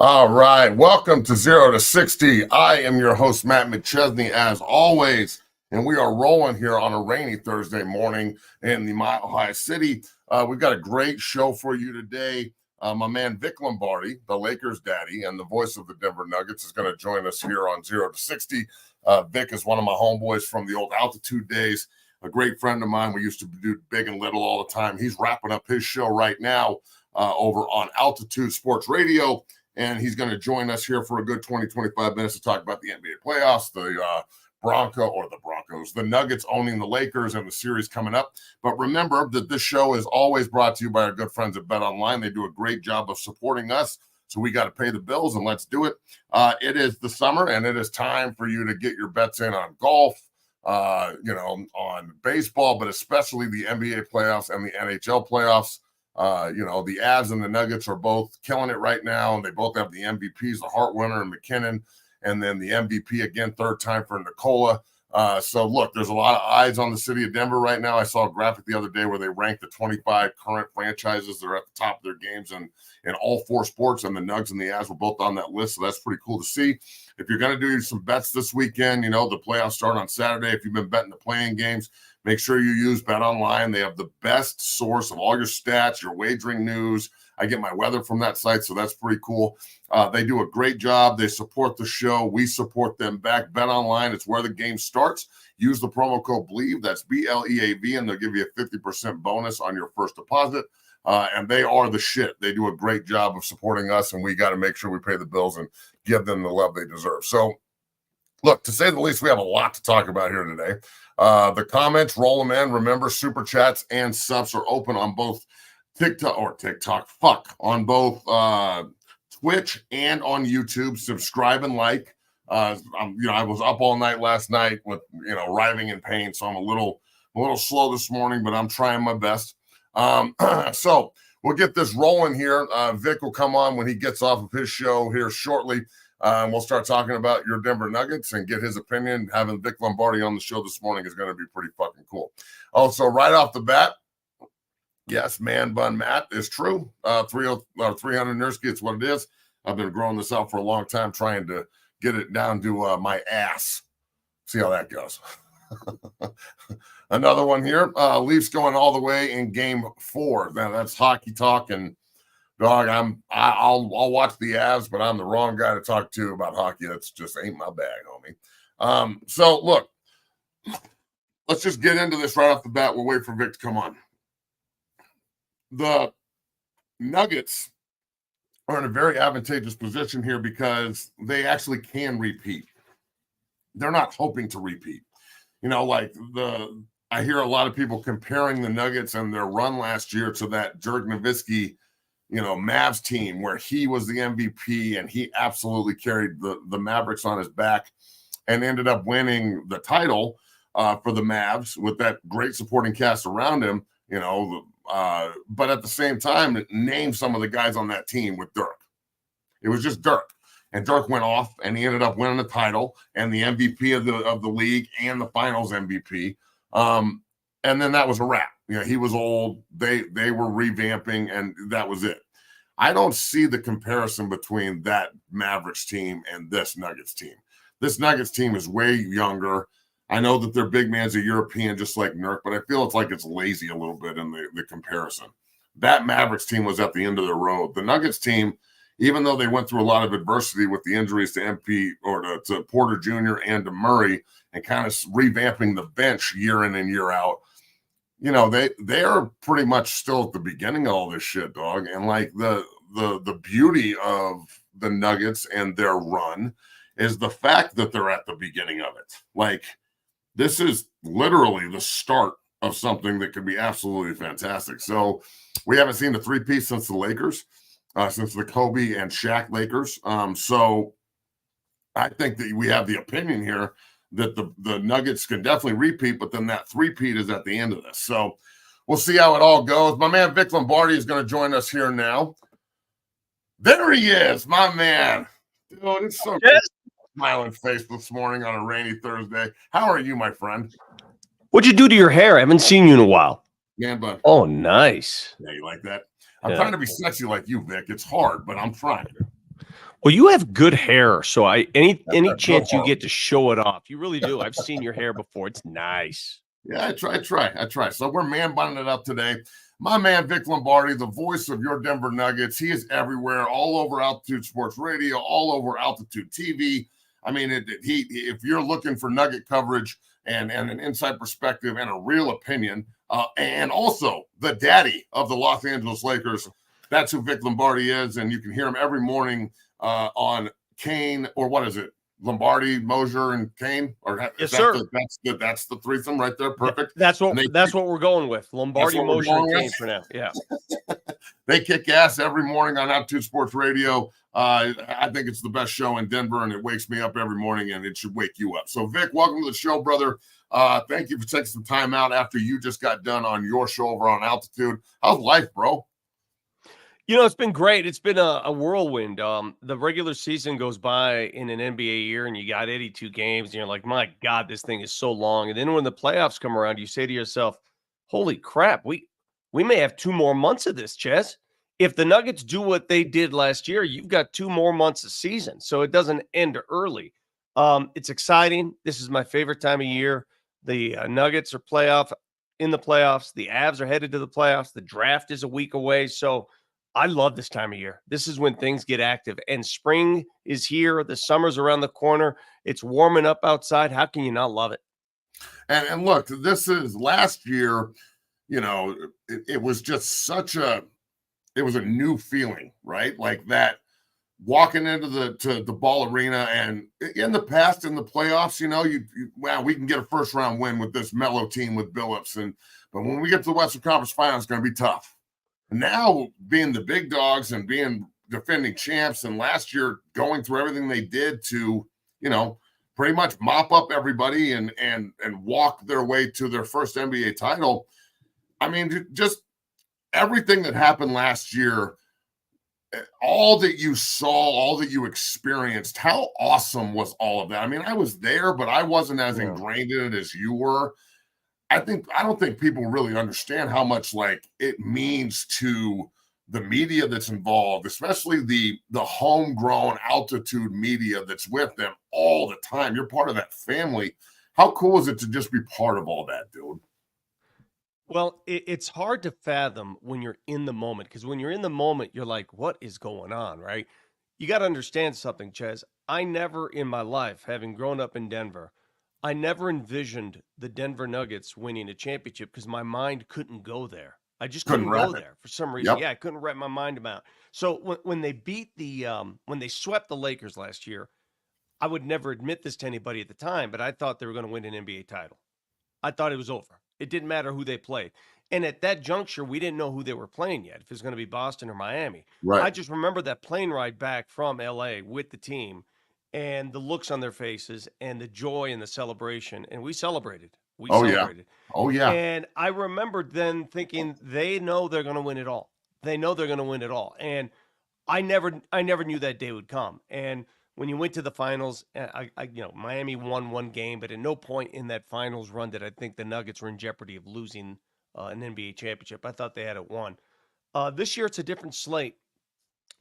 All right. Welcome to 0 to 60. I am your host, Matt McChesney, as always, and we are rolling here on a rainy Thursday morning in the Mile High City. We've got a great show for you today. My man, Vic Lombardi, the Lakers daddy and the voice of the Denver Nuggets, is going to join us here on 0 to 60. Vic is one of my homeboys from the old Altitude days, a great friend of mine. We used to do Big and Little all the time. He's wrapping up his show right now over on Altitude Sports Radio. And he's going to join us here for a good 20, 25 minutes to talk about the NBA playoffs, the Broncos, the Nuggets owning the Lakers and the series coming up. But remember that this show is always brought to you by our good friends at Bet Online. They do a great job of supporting us. So we got to pay the bills, and let's do it. It is the summer, and it is time for you to get your bets in on golf, on baseball, but especially the NBA playoffs and the NHL playoffs. The Avs and the Nuggets are both killing it right now, and they both have the MVPs, the Hart winner and McKinnon, and then the MVP again, third time for Nikola. So look, there's a lot of eyes on the city of Denver right now. I saw a graphic the other day where they ranked the 25 current franchises that are at the top of their games in all four sports, and the Nugs and the Avs were both on that list. So that's pretty cool to see. If you're going to do some bets this weekend, the playoffs start on Saturday. If you've been betting the playing games, make sure you use Bet Online. They have the best source of all your stats, your wagering news. I get my weather from that site, so that's pretty cool. They do a great job. They support the show. We support them back. Bet Online, it's where the game starts. Use the promo code BLEAV. That's BLEAV, and they'll give you a 50% bonus on your first deposit. And they are the shit. They do a great job of supporting us, and we got to make sure we pay the bills and give them the love they deserve. So, look, to say the least, we have a lot to talk about here today. The comments, roll them in. Remember, super chats and subs are open on both on both Twitch and on YouTube. Subscribe and like. I was up all night last night with writhing in pain, so I'm a little slow this morning, but I'm trying my best. So we'll get this rolling here. Vic will come on when he gets off of his show here shortly. We'll start talking about your Denver Nuggets and get his opinion. Having Vic Lombardi on the show this morning is going to be pretty fucking cool. Also, right off the bat, yes, Man Bun Matt is true. 300 Nursky, it's what it is. I've been growing this out for a long time, trying to get it down to my ass. See how that goes. Another one here. Leafs going all the way in Game 4. Now that's hockey talk, and dog, I'll watch the Avs, but I'm the wrong guy to talk to about hockey. That's just ain't my bag, homie. So look, let's just get into this right off the bat. We'll wait for Vic to come on. The Nuggets are in a very advantageous position here because they actually can repeat. They're not hoping to repeat. I hear a lot of people comparing the Nuggets and their run last year to that Dirk Nowitzki, Mavs team where he was the MVP and he absolutely carried the Mavericks on his back and ended up winning the title for the Mavs with that great supporting cast around him, but at the same time, name some of the guys on that team with Dirk. It was just Dirk. And Dirk went off, and he ended up winning the title and the MVP of the league and the Finals MVP. And then that was a wrap. He was old. They were revamping, and that was it. I don't see the comparison between that Mavericks team and this Nuggets team. This Nuggets team is way younger. I know that their big man's a European, just like Nurk, but I feel it's lazy a little bit in the comparison. That Mavericks team was at the end of the road. The Nuggets team, even though they went through a lot of adversity with the injuries to MP or to Porter Jr. and to Murray and kind of revamping the bench year in and year out, they are pretty much still at the beginning of all this shit, dog. And the beauty of the Nuggets and their run is the fact that they're at the beginning of it. This is literally the start of something that could be absolutely fantastic. So we haven't seen the three-piece since the Lakers. Since the Kobe and Shaq Lakers. So I think that we have the opinion here that the Nuggets can definitely repeat, but then that three-peat is at the end of this. So we'll see how it all goes. My man Vic Lombardi is going to join us here now. There he is, my man. Dude, it's so good. Smiling face this morning on a rainy Thursday. How are you, my friend? What'd you do to your hair? I haven't seen you in a while. Man bun. Oh, nice. Yeah, you like that? I'm trying to be sexy like you, Vic. It's hard, but I'm trying. Well, you have good hair, so any Good chance you heart. get to show it off, you really do. I've seen your hair before. It's nice. Yeah, I try. So we're man bunning it up today. My man Vic Lombardi, the voice of your Denver Nuggets. He is everywhere, all over Altitude Sports Radio, all over Altitude TV. I mean, if you're looking for Nugget coverage and an inside perspective and a real opinion, and also the daddy of the Los Angeles Lakers, that's who Vic Lombardi is, and you can hear him every morning on Kane, or what is it? Lombardi, Mosier, and Kane, or Yes, sir. That's the threesome right there. Perfect. That's what we're going with. Lombardi, what we're Mosier, and going Kane with? for now. Yeah. They kick ass every morning on Altitude Sports Radio. I think it's the best show in Denver, and it wakes me up every morning, and it should wake you up. So, Vic, welcome to the show, brother. Thank you for taking some time out after you just got done on your show over on Altitude. How's life, bro? It's been great. It's been a whirlwind. The regular season goes by in an NBA year, and you got 82 games, and you're like, my God, this thing is so long. And then when the playoffs come around, you say to yourself, holy crap, we may have 2 more months of this, Ches. If the Nuggets do what they did last year, you've got 2 more months of season, so it doesn't end early. It's exciting. This is my favorite time of year. The Nuggets are in the playoffs. The Avs are headed to the playoffs. The draft is a week away, so I love this time of year. This is when things get active, and spring is here. The summer's around the corner. It's warming up outside. How can you not love it? And look, this is last year. It was just it was a new feeling, right? Like that walking into the ball arena, and in the past in the playoffs, we can get a first round win with this mellow team with Billups, but when we get to the Western Conference Finals, it's going to be tough. Now, being the big dogs and being defending champs, and last year going through everything they did to, pretty much mop up everybody and walk their way to their first NBA title. I mean, just everything that happened last year, all that you saw, all that you experienced, how awesome was all of that? I mean, I was there, but I wasn't as ingrained in it as you were. I don't think people really understand how much it means to the media that's involved, especially the homegrown Altitude media that's with them all the time. You're part of that family. How cool is it to just be part of all that, dude? Well, it's hard to fathom when you're in the moment, because when you're in the moment, you're like, what is going on, right? You got to understand something, Ches. I never in my life, having grown up in Denver, I never envisioned the Denver Nuggets winning a championship because my mind couldn't go there. I just couldn't go there for some reason. Yep. Yeah, I couldn't wrap my mind about. So when they when they swept the Lakers last year, I would never admit this to anybody at the time, but I thought they were going to win an NBA title. I thought it was over. It didn't matter who they played. And at that juncture, we didn't know who they were playing yet, if it was going to be Boston or Miami. Right. I just remember that plane ride back from LA with the team and the looks on their faces and the joy and the celebration. And we celebrated. Celebrated. Oh, yeah. And I remembered then thinking, they know they're going to win it all. They know they're going to win it all. And I never knew that day would come. And when you went to the finals, Miami won 1 game, but at no point in that finals run did I think the Nuggets were in jeopardy of losing an NBA championship. I thought they had it won. This year, it's a different slate.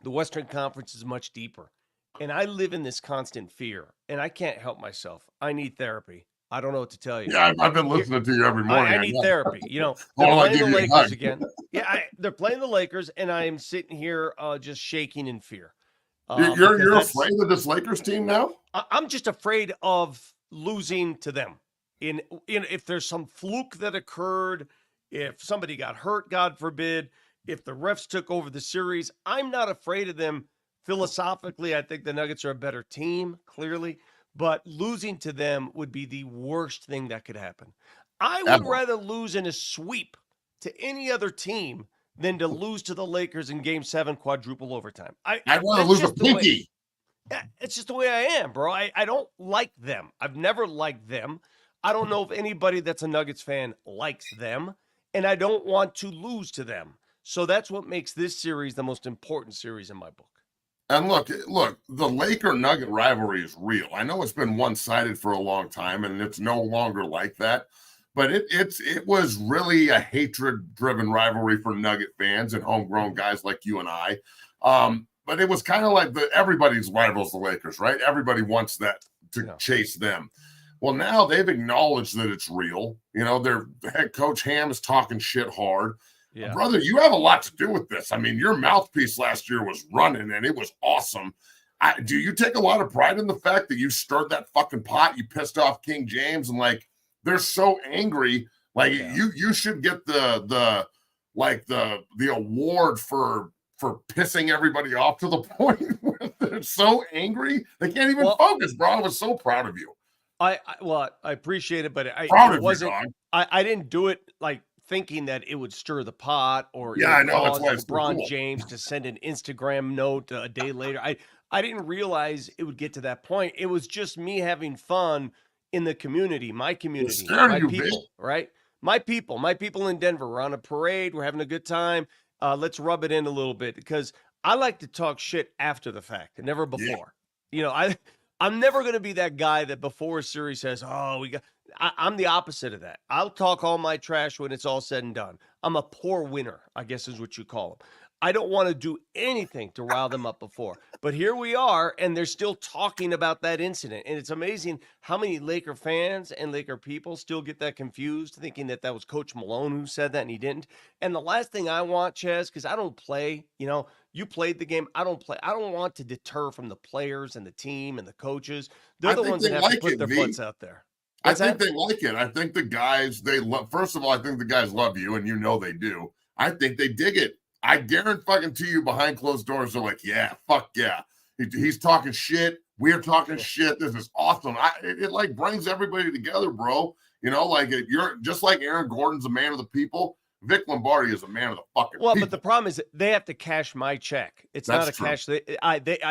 The Western Conference is much deeper. And I live in this constant fear, and I can't help myself. I need therapy. I don't know what to tell you. Yeah, I've been listening to you every morning. I need therapy. They're playing the Lakers again. Yeah, they're playing the Lakers, and I am sitting here just shaking in fear. You're afraid of this Lakers team now? I'm just afraid of losing to them. If there's some fluke that occurred, if somebody got hurt, God forbid, if the refs took over the series, I'm not afraid of them. Philosophically, I think the Nuggets are a better team, clearly, but losing to them would be the worst thing that could happen. I would rather lose in a sweep to any other team than to lose to the Lakers in Game 7 quadruple overtime. I'd rather lose a pinky. It's just the way I am, bro. I don't like them. I've never liked them. I don't know if anybody that's a Nuggets fan likes them, and I don't want to lose to them. So that's what makes this series the most important series in my book. And look, the Laker-Nugget rivalry is real. I know it's been one-sided for a long time, and it's no longer like that. But it was really a hatred-driven rivalry for Nugget fans and homegrown guys like you and I. but it was kind of like everybody's rivals the Lakers, right? Everybody wants that to chase them. Well, now they've acknowledged that it's real. You know, their head coach Ham is talking shit hard. Yeah. Brother, you have a lot to do with this. I mean, your mouthpiece last year was running and it was awesome. Do you take a lot of pride in the fact that you stirred that fucking pot? You pissed off King James, and like they're so angry. Like you should get the award for pissing everybody off to the point where they're so angry they can't even focus, bro. I was so proud of you. I appreciate it, but I didn't do it like thinking that it would stir the pot or I know that's why LeBron James to send an Instagram note a day later. I didn't realize it would get to that point. It was just me having fun in the community, my community, my people, right? My people in Denver. We're on a parade. We're having a good time. Let's rub it in a little bit because I like to talk shit after the fact and never before. Yeah. You know, I'm never going to be that guy that before a series says, oh, I'm the opposite of that. I'll talk all my trash when it's all said and done. I'm a poor winner, I guess is what you call them. I don't want to do anything to rile them up before. But here we are, and they're still talking about that incident. And it's amazing how many Laker fans and Laker people still get that confused, thinking that was Coach Malone who said that, and he didn't. And the last thing I want, Chaz, because I don't play, you played the game. I don't play. I don't want to deter from the players and the team and the coaches. They're the ones that have to put their butts out there. I think they like it. I think the guys, first of all, I think the guys love you, and they do. I think they dig it. I guarantee you behind closed doors, they're like, yeah, fuck yeah. He's talking shit. We're talking shit. This is awesome. It like brings everybody together, bro. You're just like Aaron Gordon's a man of the people. Vic Lombardi is a man of the fucking people. But the problem is they have to cash my check. It's not a cash. They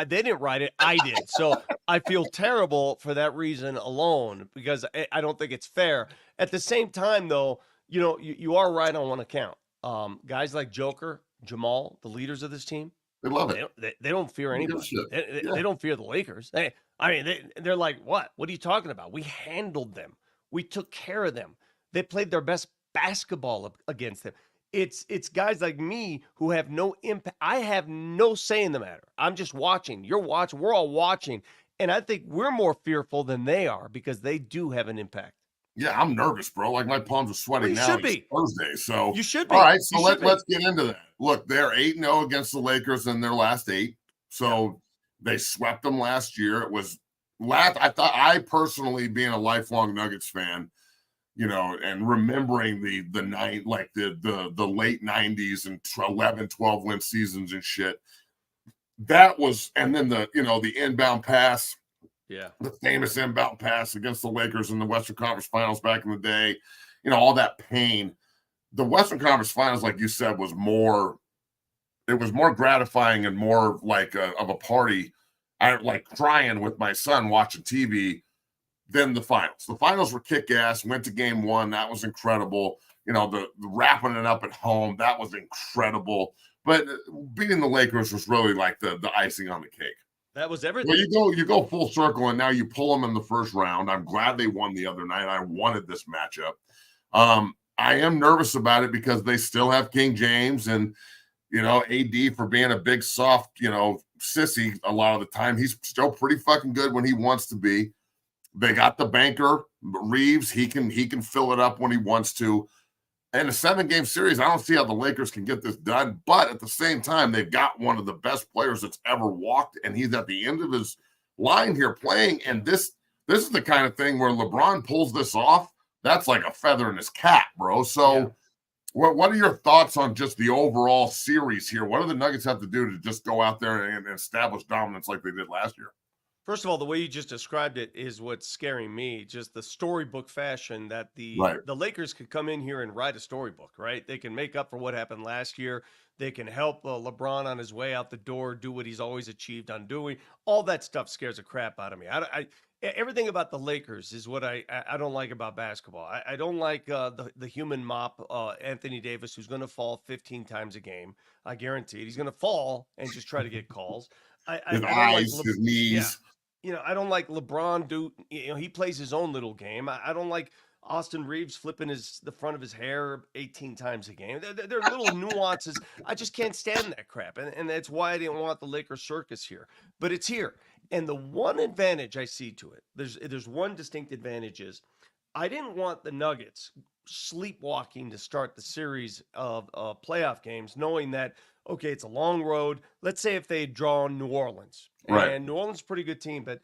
didn't write it. I did. So I feel terrible for that reason alone because I don't think it's fair. At the same time, though, you are right on one account. Guys like Joker, Jamal, the leaders of this team, they love it. They don't fear anybody. They don't fear the Lakers. They're like, what? What are you talking about? We handled them. We took care of them. They played their best basketball against them. It's guys like me who have no impact. I have no say in the matter. I'm just watching. You're watching. We're all watching. And I think we're more fearful than they are because they do have an impact. Yeah, I'm nervous, bro. Like my palms are sweating now. It's Thursday, so you should be. All right, so let's get into that. Look, they're 8-0 against the Lakers in their last 8. So they swept them last year. It was I personally, being a lifelong Nuggets fan, and remembering the night, like the late 90s and 11, 12 win seasons and shit. That was, and then the inbound pass. Yeah. The famous inbound pass against the Lakers in the Western Conference Finals back in the day, all that pain. The Western Conference Finals, like you said, was more gratifying and more like of a party. I like crying with my son watching TV than the finals. The finals were kick-ass, went to game 1. That was incredible. The wrapping it up at home, that was incredible. But beating the Lakers was really like the icing on the cake. That was everything. Well, you go full circle, and now you pull them in the first round. I'm glad they won the other night. I wanted this matchup. I am nervous about it because they still have King James and, AD for being a big, soft, sissy a lot of the time. He's still pretty fucking good when he wants to be. They got the banker, Reeves. He can fill it up when he wants to. In a 7-game series, I don't see how the Lakers can get this done. But at the same time, they've got one of the best players that's ever walked, and he's at the end of his line here playing. And this is the kind of thing where LeBron pulls this off. That's like a feather in his cap, bro. So what are your thoughts on just the overall series here? What do the Nuggets have to do to just go out there and establish dominance like they did last year? First of all, the way you just described it is what's scaring me. Just the storybook fashion that the Lakers could come in here and write a storybook, right? They can make up for what happened last year. They can help LeBron on his way out the door, do what he's always achieved on doing. All that stuff scares the crap out of me. Everything about the Lakers is what I don't like about basketball. I don't like the human mop, Anthony Davis, who's going to fall 15 times a game. I guarantee it. He's going to fall and just try to get calls. His eyes, his knees. Yeah. I don't like LeBron. He plays his own little game. I don't like Austin Reeves flipping the front of his hair 18 times a game. There are little nuances. I just can't stand that crap. And that's why I didn't want the Lakers circus here. But it's here. And the one advantage I see to it, there's one distinct advantage is I didn't want the Nuggets sleepwalking to start the series of playoff games, knowing that, okay, it's a long road. Let's say if they draw New Orleans, Right. and New Orleans is a pretty good team, but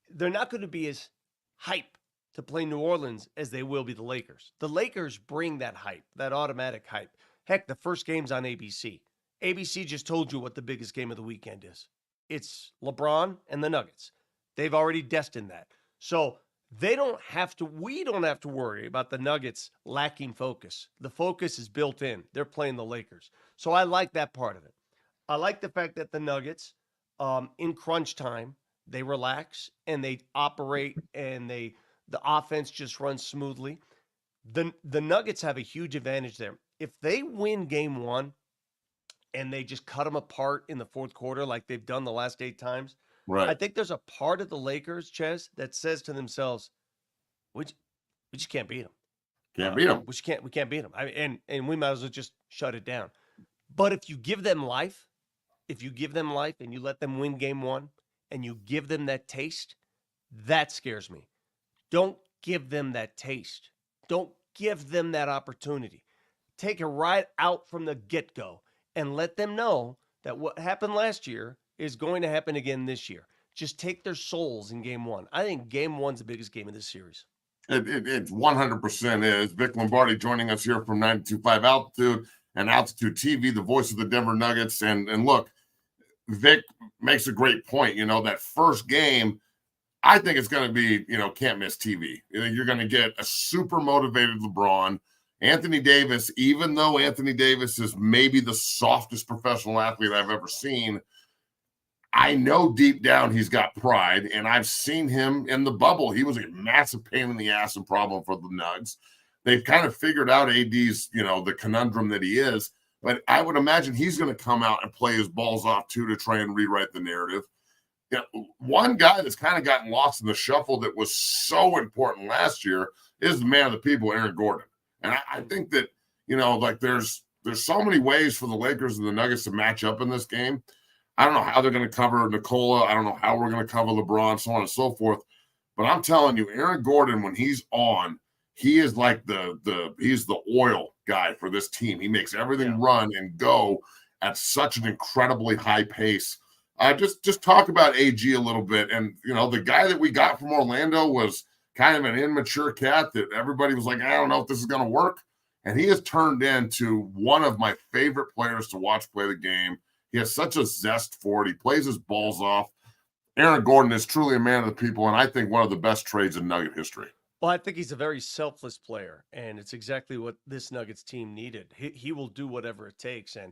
they're not going to be as hype to play New Orleans as they will be the Lakers. The Lakers bring that hype, that automatic hype. Heck, the first game's on ABC. ABC just told you what the biggest game of the weekend is. It's LeBron and the Nuggets. They've already destined that. So we don't have to worry about the Nuggets lacking focus. The focus is built in. They're playing the Lakers. So I like that part of it. I like the fact that the Nuggets, in crunch time, they relax and they operate and the offense just runs smoothly. The Nuggets have a huge advantage there. If they win game one and they just cut them apart in the fourth quarter like they've done the last 8 times, Right. I think there's a part of the Lakers, Ches, that says to themselves, we just can't beat them. Can't beat them. We can't beat them. And we might as well just shut it down. But if you give them life, and you let them win game one and you give them that taste, that scares me. Don't give them that taste. Don't give them that opportunity. Take it right out from the get-go and let them know that what happened last year is going to happen again this year. Just take their souls in game one. I think game one's the biggest game of this series. It 100% is. Vic Lombardi joining us here from 92.5 Altitude and Altitude TV, the voice of the Denver Nuggets. And look, Vic makes a great point. That first game, I think it's going to be, can't miss TV. You're going to get a super motivated LeBron. Anthony Davis, even though Anthony Davis is maybe the softest professional athlete I've ever seen, I know deep down he's got pride, and I've seen him in the bubble. He was a massive pain in the ass and problem for the Nugs. They've kind of figured out AD's, the conundrum that he is, but I would imagine he's going to come out and play his balls off too to try and rewrite the narrative. One guy that's kind of gotten lost in the shuffle that was so important last year is the man of the people, Aaron Gordon. And I think that, there's so many ways for the Lakers and the Nuggets to match up in this game. I don't know how they're going to cover Nikola. I don't know how we're going to cover LeBron, so on and so forth. But I'm telling you, Aaron Gordon, when he's on, he is like he's the oil guy for this team. He makes everything run and go at such an incredibly high pace. Just talk about AG a little bit. And, the guy that we got from Orlando was kind of an immature cat that everybody was like, I don't know if this is going to work. And he has turned into one of my favorite players to watch play the game. He has such a zest for it. He plays his balls off. Aaron Gordon is truly a man of the people, and I think one of the best trades in Nugget history. Well, I think he's a very selfless player, and it's exactly what this Nuggets team needed. He will do whatever it takes, and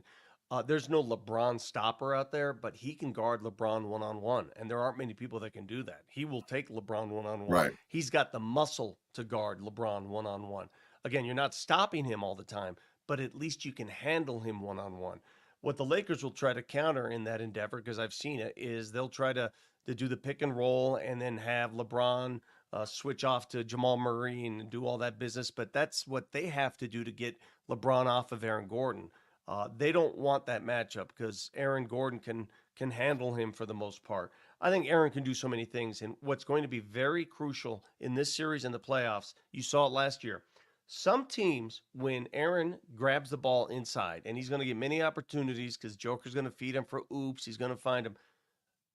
there's no LeBron stopper out there, but he can guard LeBron one-on-one, and there aren't many people that can do that. He will take LeBron one-on-one. Right. He's got the muscle to guard LeBron one-on-one. Again, you're not stopping him all the time, but at least you can handle him one-on-one. What the Lakers will try to counter in that endeavor, because I've seen it, is they'll try to do the pick and roll and then have LeBron switch off to Jamal Murray and do all that business. But that's what they have to do to get LeBron off of Aaron Gordon. They don't want that matchup because Aaron Gordon can handle him for the most part. I think Aaron can do so many things. And what's going to be very crucial in this series and the playoffs, you saw it last year. Some teams, when Aaron grabs the ball inside, and he's going to get many opportunities because Joker's going to feed him for oops, he's going to find him.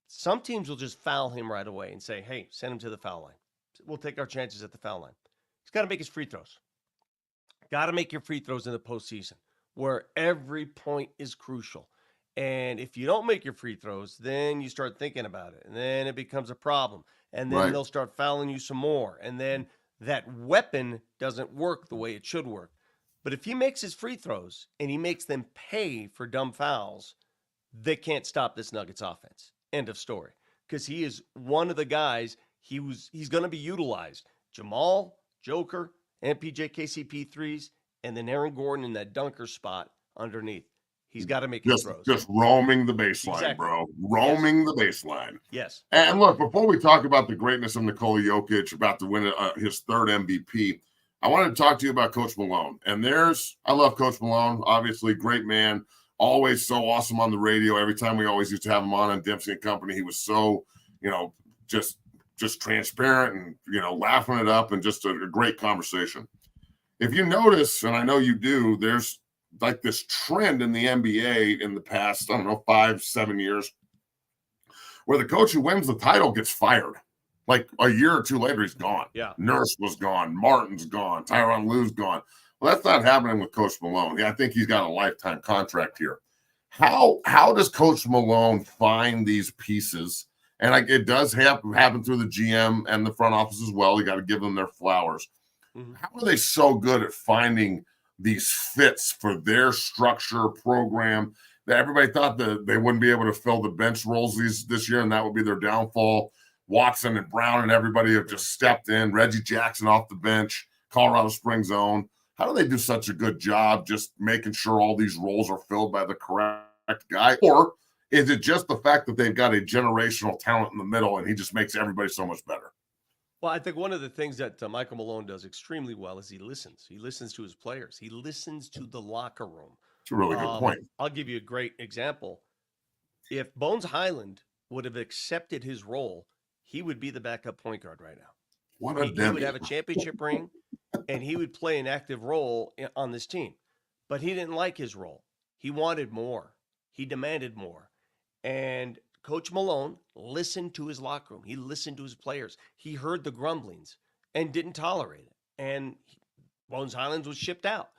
Some teams will just foul him right away and say, hey, send him to the foul line. We'll take our chances at the foul line. He's got to make his free throws. Got to make your free throws in the postseason where every point is crucial. And if you don't make your free throws, then you start thinking about it. And then it becomes a problem. And then they'll start fouling you some more. And then that weapon doesn't work the way it should work. But if he makes his free throws and he makes them pay for dumb fouls, they can't stop this Nuggets offense. End of story. Because he is one of the guys he's going to be utilized. Jamal, Joker, MPJ, KCP threes, and then Aaron Gordon in that dunker spot underneath. He's got to make his throws. Just roaming the baseline, bro. Roaming the baseline. Yes. And look, before we talk about the greatness of Nikola Jokic, about to win his third MVP, I wanted to talk to you about Coach Malone. And I love Coach Malone, obviously, great man, always so awesome on the radio. Every time we always used to have him on Dempsey and Company, he was so, just transparent and, laughing it up and just a great conversation. If you notice, and I know you do, there's like this trend in the NBA in the past, 5-7 years, where the coach who wins the title gets fired. Like a year or two later, he's gone. Yeah. Nurse was gone. Martin's gone. Tyronn Lue's gone. Well, that's not happening with Coach Malone. Yeah, I think he's got a lifetime contract here. How does Coach Malone find these pieces? And it does happen through the GM and the front office as well. You got to give them their flowers. Mm-hmm. How are they so good at finding these fits for their structure program that everybody thought that they wouldn't be able to fill the bench roles this year, and that would be their downfall? Watson and Brown and everybody have just stepped in. Reggie Jackson off the bench, Colorado Springs own. How do they do such a good job just making sure all these roles are filled by the correct guy? Or is it just the fact that they've got a generational talent in the middle and he just makes everybody so much better? Well, I think one of the things that Michael Malone does extremely well is he listens. He listens to his players. He listens to the locker room. It's a really good point. I'll give you a great example. If Bones Highland would have accepted his role, he would be the backup point guard right now. He would have a championship ring, and he would play an active role on this team. But he didn't like his role. He wanted more. He demanded more. And Coach Malone listened to his locker room. He listened to his players. He heard the grumblings and didn't tolerate it. And Bones Highlands was shipped out.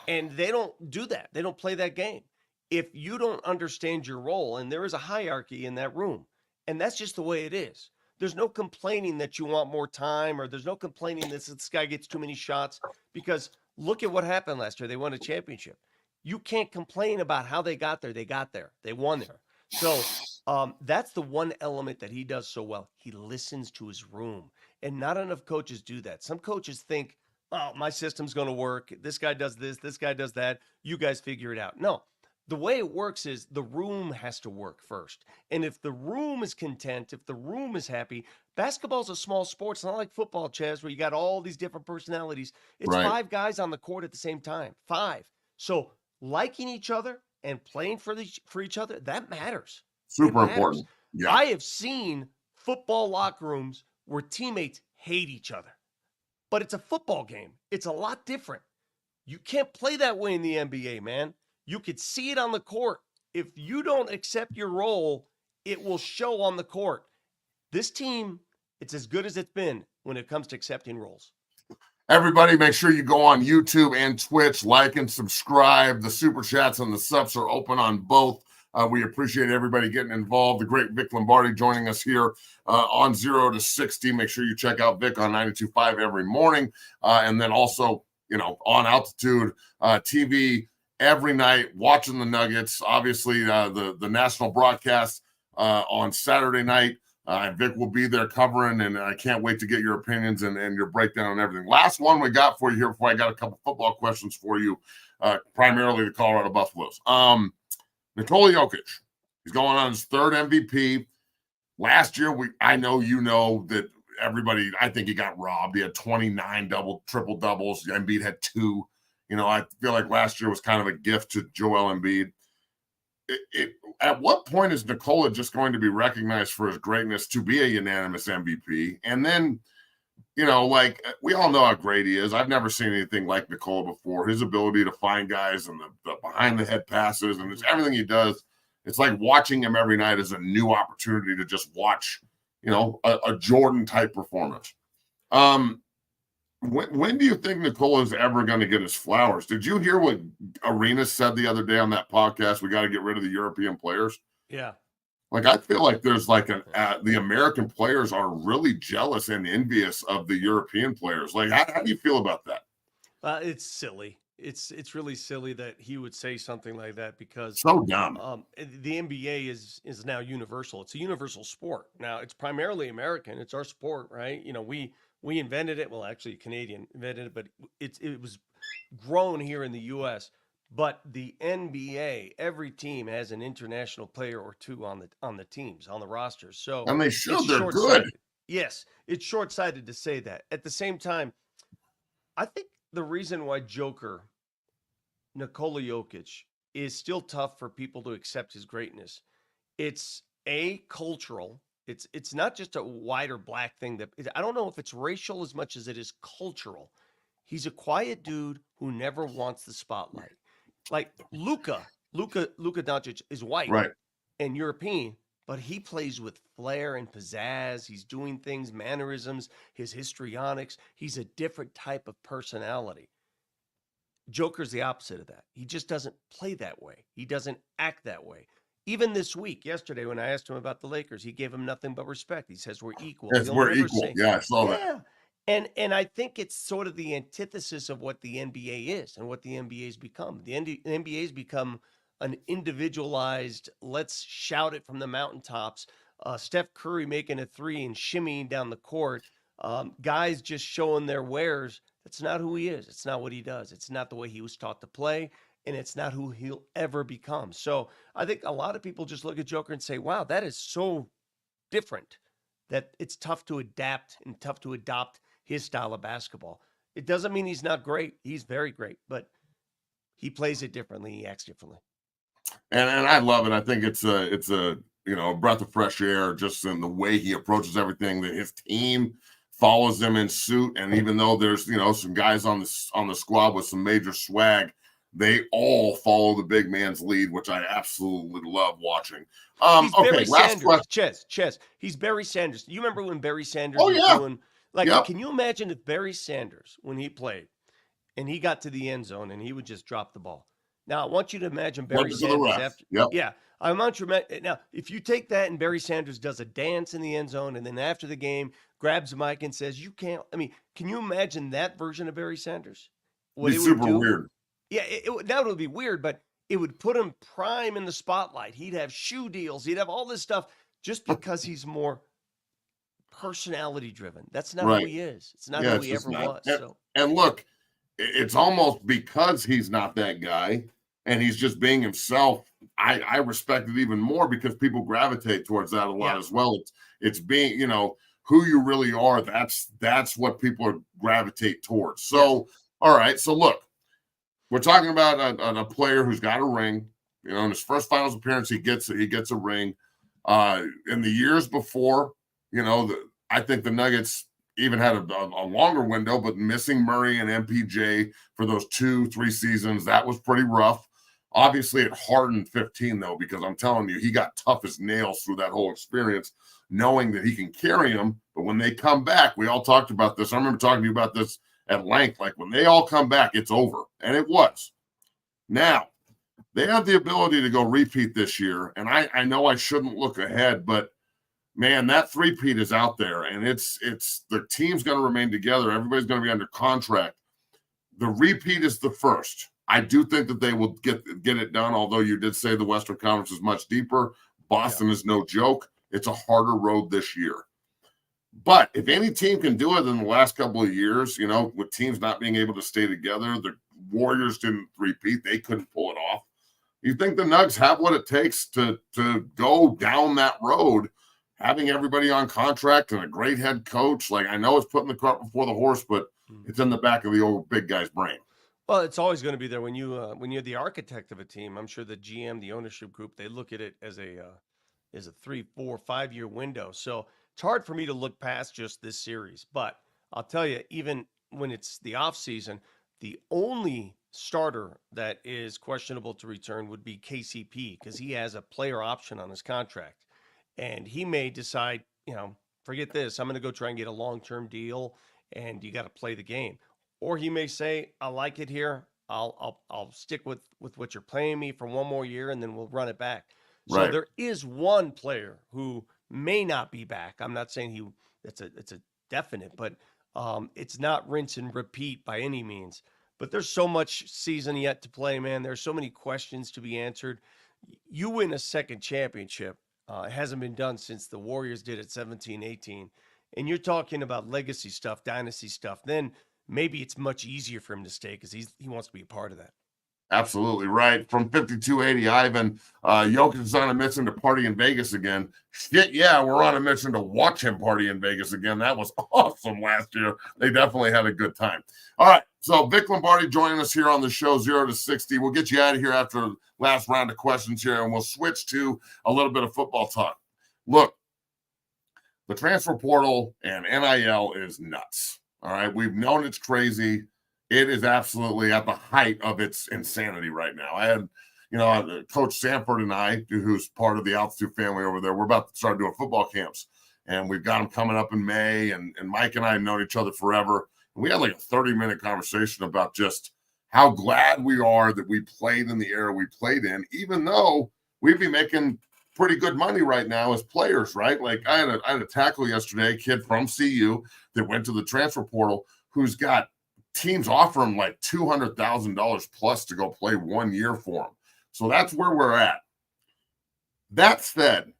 And they don't do that. They don't play that game. If you don't understand your role, and there is a hierarchy in that room, and that's just the way it is. There's no complaining that you want more time, or there's no complaining that this guy gets too many shots, because look at what happened last year. They won a championship. You can't complain about how they got there. They got there. They won there. So that's the one element that he does so well. He listens to his room, and not enough coaches do that. Some coaches think, oh, my system's going to work. This guy does this. This guy does that. You guys figure it out. No. The way it works is the room has to work first. And if the room is content, if the room is happy, basketball's a small sport. It's not like football, Chaz, where you got all these different personalities. It's right. 5 guys on the court at the same time. 5. So liking each other and playing for each other, that matters. Super important. Yeah. I have seen football locker rooms where teammates hate each other. But it's a football game. It's a lot different. You can't play that way in the NBA, man. You could see it on the court. If you don't accept your role, it will show on the court. This team, it's as good as it's been when it comes to accepting roles. Everybody, make sure you go on YouTube and Twitch, like and subscribe. The Super Chats and the subs are open on both. We appreciate everybody getting involved. The great Vic Lombardi joining us here on 0 to 60. Make sure you check out Vic on 92.5 every morning. And then also, on Altitude TV, every night watching the Nuggets. Obviously, the national broadcast on Saturday night. Vic will be there covering, and I can't wait to get your opinions and your breakdown on everything. Last one we got for you here before I got a couple football questions for you, primarily the Colorado Buffaloes. Nikola Jokic, he's going on his 3rd MVP. Last year, I know that everybody, I think he got robbed. He had 29 triple doubles. Embiid had 2. I feel like last year was kind of a gift to Joel Embiid. At what point is Nikola just going to be recognized for his greatness to be a unanimous MVP? And then, we all know how great he is. I've never seen anything like Nikola before. His ability to find guys and the behind-the-head passes and everything he does, it's like watching him every night is a new opportunity to just watch, a Jordan-type performance. When do you think Nikola is ever going to get his flowers? Did you hear what Arenas said the other day on that podcast? We got to get rid of the European players. Yeah. I feel like there's the American players are really jealous and envious of the European players. How do you feel about that? It's silly. It's really silly that he would say something like that, because so dumb. The NBA is now universal. It's a universal sport. Now it's primarily American. It's our sport, right? We invented it. Well, actually, Canadian invented it, but it was grown here in the U.S. But the NBA, every team has an international player or 2 on the teams, on the rosters. So and they should. They're good. Yes, it's short-sighted to say that. At the same time, I think the reason why Joker, Nikola Jokic, is still tough for people to accept his greatness. It's a cultural. It's not just a white or black thing that I don't know if it's racial as much as it is cultural. He's a quiet dude who never wants the spotlight. Like Luka Doncic is white Right. and European, but he plays with flair and pizzazz. He's doing things, mannerisms, his histrionics. He's a different type of personality. Joker's the opposite of that. He just doesn't play that way. He doesn't act that way. Even this week, yesterday, when I asked him about the Lakers, he gave him nothing but respect. He says we're equal. Yes, He'll we're never equal. say, Yeah, I saw that. yeah. And I think it's sort of the antithesis of what the NBA is and what the NBA's become. The NBA's become an individualized, let's shout it from the mountaintops. Steph Curry making a three and shimmying down the court. Guys just showing their wares. That's not who he is. It's not what he does. It's not the way he was taught to play, and it's not who he'll ever become. So I think a lot of people just look at Joker and say, wow, that is so different that it's tough to adapt and tough to adopt his style of basketball. It doesn't mean he's not great. He's very great, but he plays it differently. He acts differently. And I love it. I think it's a a breath of fresh air just in the way he approaches everything. That his team follows him in suit, and even though there's some guys on the squad with some major swag, they all follow the big man's lead, which I absolutely love watching. He's Okay, Barry last Sanders. question. Ches. He's Barry Sanders. You remember when Barry Sanders Oh was yeah, doing like? yep. Can you imagine if Barry Sanders, when he played, and he got to the end zone and he would just drop the ball? Now I want you to imagine Flip Barry it to the Sanders ref. after. Yep. Yeah, I want you to now if you take that and Barry Sanders does a dance in the end zone and then after the game grabs the mic and says, "You can't." I mean, can you imagine that version of Barry Sanders? What Be he would super do? weird. Yeah, that would be weird, but it would put him prime in the spotlight. He'd have shoe deals. He'd have all this stuff just because he's more personality driven. That's not who Right. he is. It's not Yeah, who it's he just ever not. was. And, So and look, it's almost because he's not that guy and he's just being himself. I respect it even more because people gravitate towards that a lot yeah, as well. It's being, who you really are. That's what people are gravitate towards. yes, So, all right. So look, we're talking about a player who's got a ring. In his first finals appearance, he gets a ring. In the years before, I think the Nuggets even had a longer window, but missing Murray and MPJ for those 2-3 seasons, that was pretty rough. Obviously, it hardened 15 though, because I'm telling you, he got tough as nails through that whole experience, knowing that he can carry them. But when they come back, we all talked about this. I remember talking to you about this at length. Like when they all come back, it's over, and it was. Now they have the ability to go repeat this year, and I know I shouldn't look ahead, but man, that three-peat is out there, and it's the team's going to remain together. Everybody's going to be under contract. The repeat is the first. I do think that they will get it done, although you did say the Western Conference is much deeper. yeah, Boston is no joke. It's a harder road this year. But if any team can do it in the last couple of years, with teams not being able to stay together, the Warriors didn't repeat. They couldn't pull it off. You think the Nugs have what it takes to go down that road, having everybody on contract and a great head coach? Like, I know it's putting the cart before the horse, but it's in the back of the old big guy's brain. Well, it's always going to be there when you're the architect of a team. I'm sure the GM, the ownership group, they look at it as a 3, 4, 5 year window. So it's hard for me to look past just this series. But I'll tell you, even when it's the off season, the only starter that is questionable to return would be KCP because he has a player option on his contract, and he may decide, forget this. I'm going to go try and get a long-term deal, and you got to play the game. Or he may say, I like it here. I'll stick with what you're paying me for one more year, and then we'll run it back. So Right. there is one player who may not be back. I'm not saying it's a definite, but it's not rinse and repeat by any means. But there's so much season yet to play, man. There's so many questions to be answered. You win a second championship. It hasn't been done since the Warriors did it 17, 18. And you're talking about legacy stuff, dynasty stuff. Then maybe it's much easier for him to stay because he wants to be a part of that. Absolutely right. From 5280, Ivan, Jokic is on a mission to party in Vegas again. Shit, yeah, we're on a mission to watch him party in Vegas again. That was awesome last year. They definitely had a good time. All right, so Vic Lombardi joining us here on the show, 0 to 60. We'll get you out of here after the last round of questions here, and we'll switch to a little bit of football talk. Look, the transfer portal and NIL is nuts. All right, we've known it's crazy. It is absolutely at the height of its insanity right now. I had, Coach Sanford and I, who's part of the Altitude family over there, we're about to start doing football camps. And we've got them coming up in May. And Mike and I have known each other forever. And we had like a 30-minute conversation about just how glad we are that we played in the era we played in, even though we'd be making pretty good money right now as players, right? Like I had a tackle yesterday, a kid from CU that went to the transfer portal who's got teams offer him like $200,000 plus to go play 1 year for him. So that's where we're at. That said,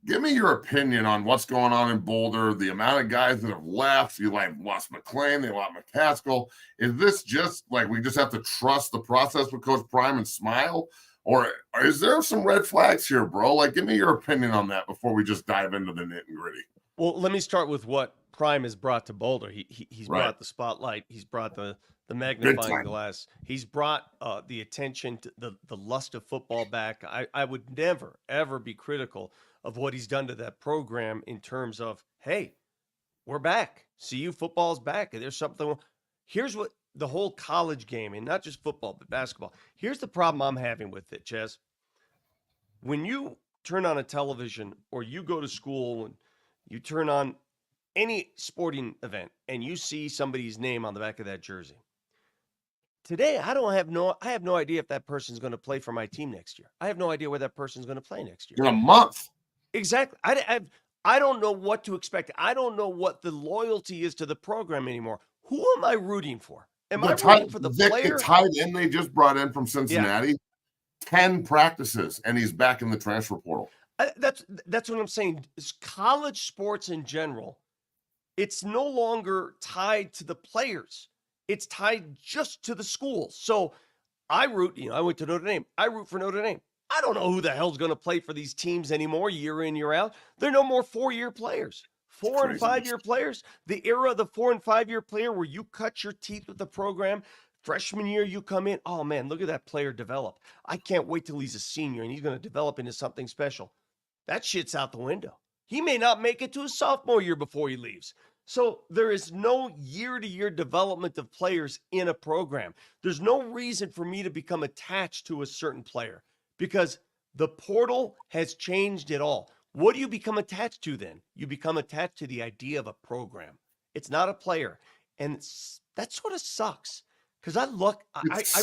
give me your opinion on what's going on in Boulder, the amount of guys that have left. You lost McClain, they lost McCaskill. Is this just like we just have to trust the process with Coach Prime and smile? Or is there some red flags here, bro? Like, give me your opinion on that before we just dive into the nitty gritty. Well, let me start with what Prime has brought to Boulder. He's Right. brought the spotlight. He's brought the magnifying glass. He's brought the attention to the lust of football back. I would never, ever be critical of what he's done to that program in terms of, hey, we're back. CU football's back. There's something. Here's what the whole college game, and not just football, but basketball. Here's the problem I'm having with it, Ches. When you turn on a television or you go to school and you turn on any sporting event and you see somebody's name on the back of that jersey. Today, I have no idea if that person's going to play for my team next year. I have no idea where that person's going to play next year. In a month. Exactly. I don't know what to expect. I don't know what the loyalty is to the program anymore. Who am I rooting for? Am I rooting for the player? The tight end they just brought in from Cincinnati, yeah. 10 practices, and he's back in the transfer portal. That's what I'm saying. It's college sports in general, it's no longer tied to the players. It's tied just to the schools. So I root, I went to Notre Dame. I root for Notre Dame. I don't know who the hell's going to play for these teams anymore year in, year out. They're no more 4-year players. 4 and 5 year players. The era of the 4 and 5 year player where you cut your teeth with the program. Freshman year, you come in. Oh, man, look at that player develop. I can't wait till he's a senior and he's going to develop into something special. That shit's out the window. He may not make it to his sophomore year before he leaves. So there is no year-to-year development of players in a program. There's no reason for me to become attached to a certain player because the portal has changed it all. What do you become attached to then? You become attached to the idea of a program. It's not a player. And that sort of sucks. Because I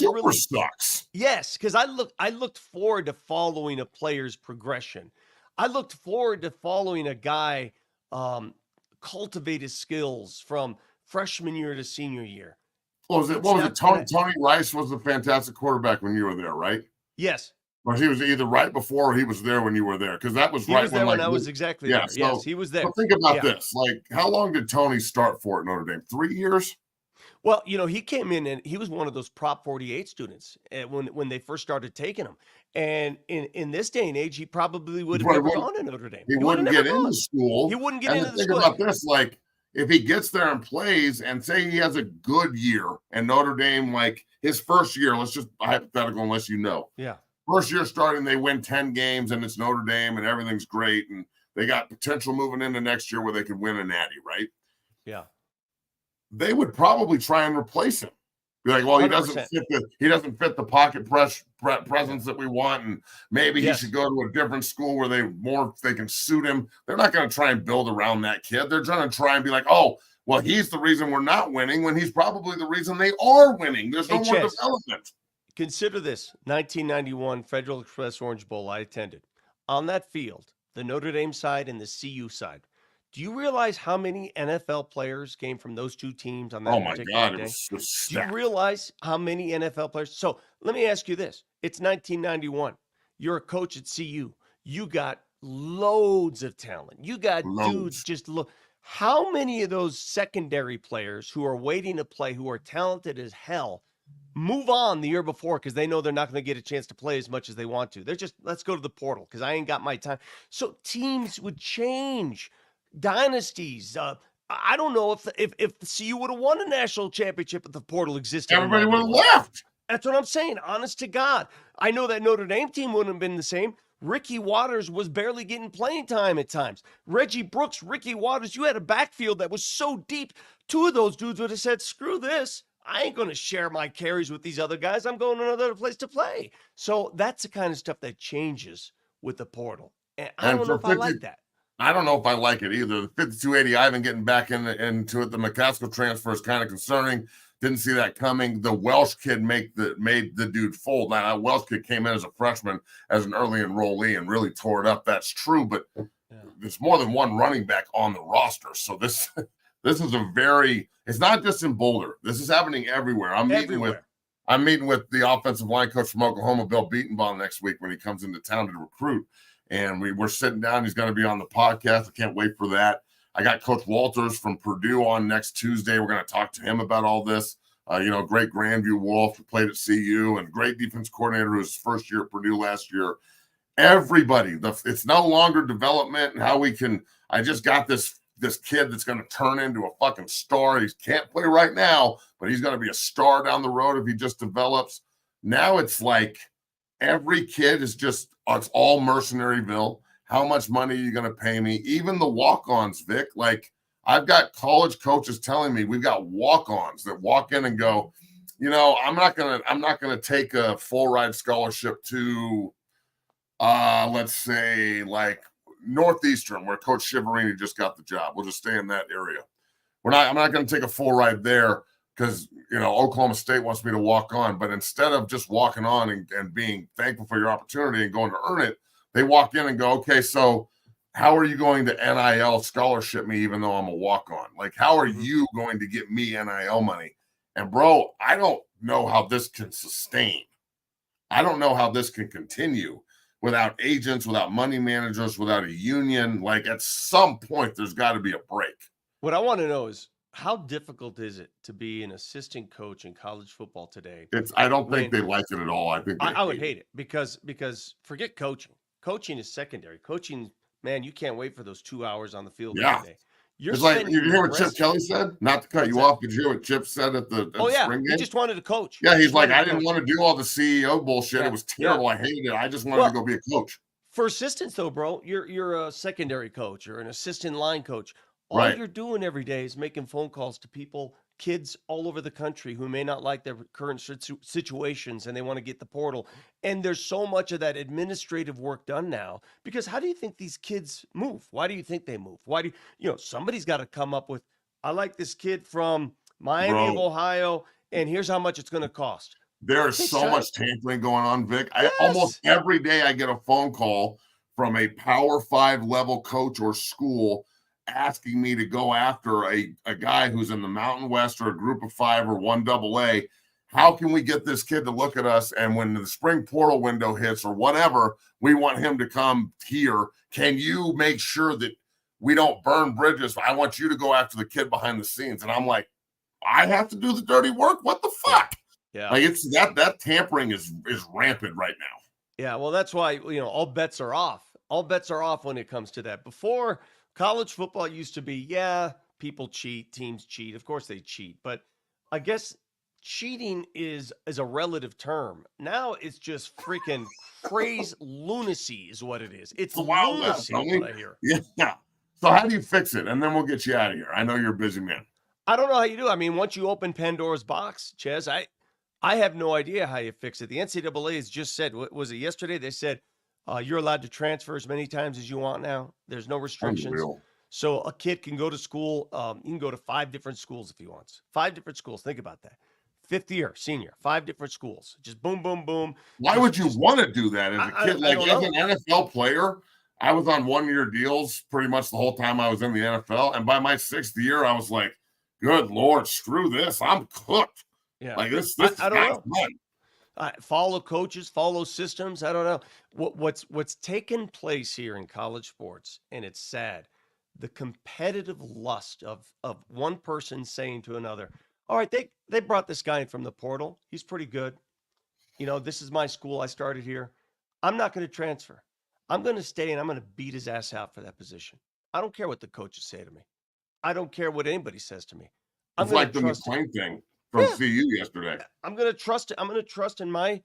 really sucks. Yes, because I looked forward to following a player's progression. I looked forward to following a guy cultivate his skills from freshman year to senior year. What was it? Tony Rice was a fantastic quarterback when you were there, right? Yes. Or he was either right before or he was there when you were there. Because that was he right was there when I was exactly there. So, yes, he was there. So think about this. Like, how long did Tony start for at Notre Dame? 3 years? Well, he came in and he was one of those Prop 48 students when they first started taking him. And in this day and age, he probably would have never gone to Notre Dame. He wouldn't get into school. He wouldn't get into the school. Think about this, like, if he gets there and plays and say he has a good year and Notre Dame, like his first year, let's just hypothetical unless you know. Yeah. First year starting, they win 10 games and it's Notre Dame and everything's great. And they got potential moving into next year where they could win a natty, right? Yeah. They would probably try and replace him. Be like, well, he doesn't fit the pocket presence that we want, and maybe he should go to a different school where they can suit him. They're not going to try and build around that kid. They're trying to try and be like, oh, well, he's the reason we're not winning when he's probably the reason they are winning. There's no more development. Consider this: 1991 Federal Express Orange Bowl. I attended. On that field, the Notre Dame side and the CU side. Do you realize how many NFL players came from those two teams on that particular day? Do you realize how many NFL players? So let me ask you this. It's 1991. You're a coach at CU. You got loads of talent. You got dudes just look. How many of those secondary players who are waiting to play, who are talented as hell, move on the year before because they know they're not going to get a chance to play as much as they want to. They're just, let's go to the portal because I ain't got my time. So teams would change, dynasties. I don't know if the CU would have won a national championship if the portal existed. Everybody would have left. That's what I'm saying. Honest to God. I know that Notre Dame team wouldn't have been the same. Ricky Waters was barely getting playing time at times. Reggie Brooks, Ricky Waters, you had a backfield that was so deep. Two of those dudes would have said, screw this. I ain't going to share my carries with these other guys. I'm going to another place to play. So that's the kind of stuff that changes with the portal. And I don't know if I like that. I don't know if I like it either. The 5280, Ivan getting back into it. The McCaskill transfer is kind of concerning. Didn't see that coming. The Welsh kid made the dude fold. Now, that Welsh kid came in as a freshman, as an early enrollee, and really tore it up. That's true, but there's more than one running back on the roster. So this is it's not just in Boulder. This is happening everywhere. I'm meeting with the offensive line coach from Oklahoma, Bill Beatenbaugh, next week when he comes into town to recruit. And we're sitting down. He's going to be on the podcast. I can't wait for that. I got Coach Walters from Purdue on next Tuesday. We're going to talk to him about all this. Great Grandview Wolf who played at CU and great defense coordinator who was first year at Purdue last year. Everybody, it's no longer development and how we can. I just got this kid that's going to turn into a fucking star. He can't play right now, but he's going to be a star down the road if he just develops. Now it's like every kid is just, it's all mercenaryville. How much money are you going to pay me? Even the walk-ons, Vic. Like, I've got college coaches telling me we've got walk-ons that walk in and go, I'm not gonna take a full ride scholarship to, let's say, like Northeastern, where Coach Shiverini just got the job. We'll just stay in that area. I'm not going to take a full ride there because Oklahoma State wants me to walk on. But instead of just walking on and being thankful for your opportunity and going to earn it, they walk in and go, okay, so how are you going to NIL scholarship me even though I'm a walk-on? Like, how are you going to get me NIL money? And, bro, I don't know how this can sustain. I don't know how this can continue without agents, without money managers, without a union. Like, at some point, there's got to be a break. What I want to know is, how difficult is it to be an assistant coach in college football today? I don't think they like it at all. I think I would hate it because forget coaching. Coaching is secondary. Coaching, man, you can't wait for those 2 hours on the field every day. It's like, you hear what Chip Kelly said? Not to cut you off, did you hear what Chip said at the spring game? He just wanted to coach. Yeah, he's like, I didn't want to do all the CEO bullshit. It was terrible. I hated it. I just wanted to go be a coach. For assistants, though, bro, you're a secondary coach or an assistant line coach. All you're doing every day is making phone calls to people, kids all over the country who may not like their current situations and they want to get the portal. And there's so much of that administrative work done now because how do you think these kids move? Why do you think they move? Why do somebody's got to come up with, I like this kid from Miami of Ohio, and here's how much it's going to cost. There's so much tampering going on, Vic. Almost every day I get a phone call from a Power 5 level coach or school asking me to go after a guy who's in the Mountain West or a group of 5 or 1AA. How can we get this kid to look at us? And when the spring portal window hits or whatever, we want him to come here. Can you make sure that we don't burn bridges? I want you to go after the kid behind the scenes. And I'm like, I have to do the dirty work? What the fuck? Yeah. Like, it's that tampering is rampant right now. Yeah, well, that's why, all bets are off. All bets are off when it comes to that. Before, college football used to be, people cheat, teams cheat. Of course they cheat. But I guess cheating is a relative term. Now it's just freaking crazy lunacy is what it is. It's lunacy, what I hear. Yeah. So how do you fix it? And then we'll get you out of here. I know you're a busy man. I don't know how you do. I mean, once you open Pandora's box, Ches, I have no idea how you fix it. The NCAA has just said, what was it yesterday? They said, you're allowed to transfer as many times as you want now. There's no restrictions. Unreal. So a kid can go to school. You can go to 5 different schools if he wants. 5 different schools. Think about that. 5th year, senior, 5 different schools. Just boom, boom, boom. Why would you want to do that as a kid? Like, as an NFL player, I was on 1-year deals pretty much the whole time I was in the NFL. And by my 6th year, I was like, good Lord, screw this. I'm cooked. Yeah. Like, this I don't know. Fun. Follow coaches, follow systems. I don't know. What's taken place here in college sports, and it's sad, the competitive lust of one person saying to another, all right, they brought this guy in from the portal. He's pretty good. This is my school. I started here. I'm not going to transfer. I'm going to stay and I'm going to beat his ass out for that position. I don't care what the coaches say to me. I don't care what anybody says to me. It's like the McClain thing from CU yesterday. I'm going to trust it. I'm going to trust in my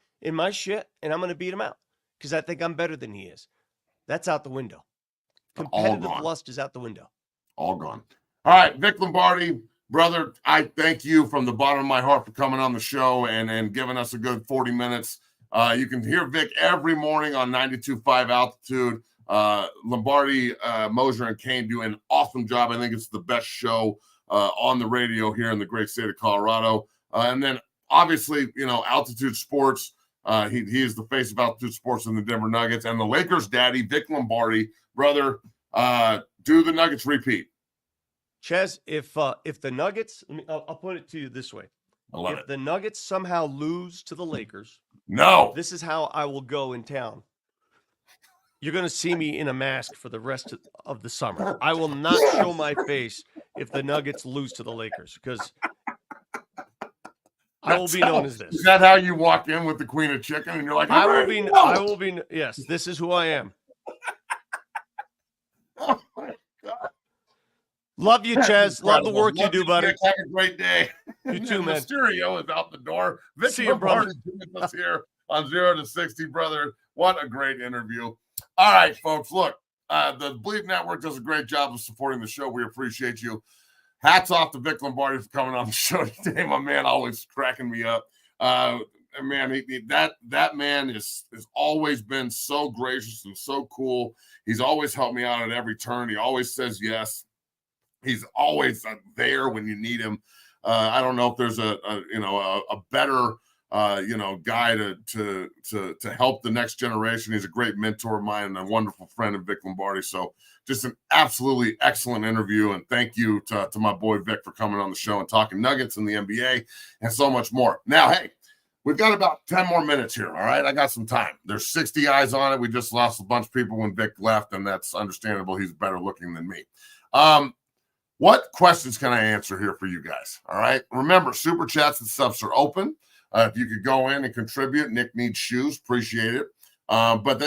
shit, and I'm going to beat him out because I think I'm better than he is. That's out the window. Competitive lust is out the window. All gone. All right, Vic Lombardi, brother, I thank you from the bottom of my heart for coming on the show and giving us a good 40 minutes. You can hear Vic every morning on 92.5 Altitude. Lombardi, Mosier, and Kane do an awesome job. I think it's the best show on the radio here in the great state of Colorado. And then, obviously, Altitude Sports. He is the face of Altitude Sports in the Denver Nuggets. And the Lakers' daddy, Vic Lombardi, brother, do the Nuggets repeat? Ches, if the Nuggets, I'll put it to you this way. If the Nuggets somehow lose to the Lakers, this is how I will go in town. You're going to see me in a mask for the rest of the summer. I will not show my face if the Nuggets lose to the Lakers because I will be known as this. Is that how you walk in with the Queen of Chicken and you're like, I will be. Yes, this is who I am. Oh my God. Love you, Ches. Love the work you do, buddy. Have a great day. You too, man. Mysterio is out the door. See you, brother. Us here on 0 to 60, brother. What a great interview. All right, folks. Look, the Bleed Network does a great job of supporting the show. We appreciate you. Hats off to Vic Lombardi for coming on the show today. My man always cracking me up. Man, that man has always been so gracious and so cool. He's always helped me out at every turn. He always says yes. He's always there when you need him. I don't know if there's a better guy to help the next generation. He's a great mentor of mine and a wonderful friend of Vic Lombardi. So just an absolutely excellent interview. And thank you to my boy Vic for coming on the show and talking Nuggets and the NBA and so much more. Now, hey, we've got about 10 more minutes here. All right. I got some time. There's 60 eyes on it. We just lost a bunch of people when Vic left, and that's understandable. He's better looking than me. What questions can I answer here for you guys? All right. Remember, super chats and subs are open. If you could go in and contribute, Nick needs shoes. Appreciate it. But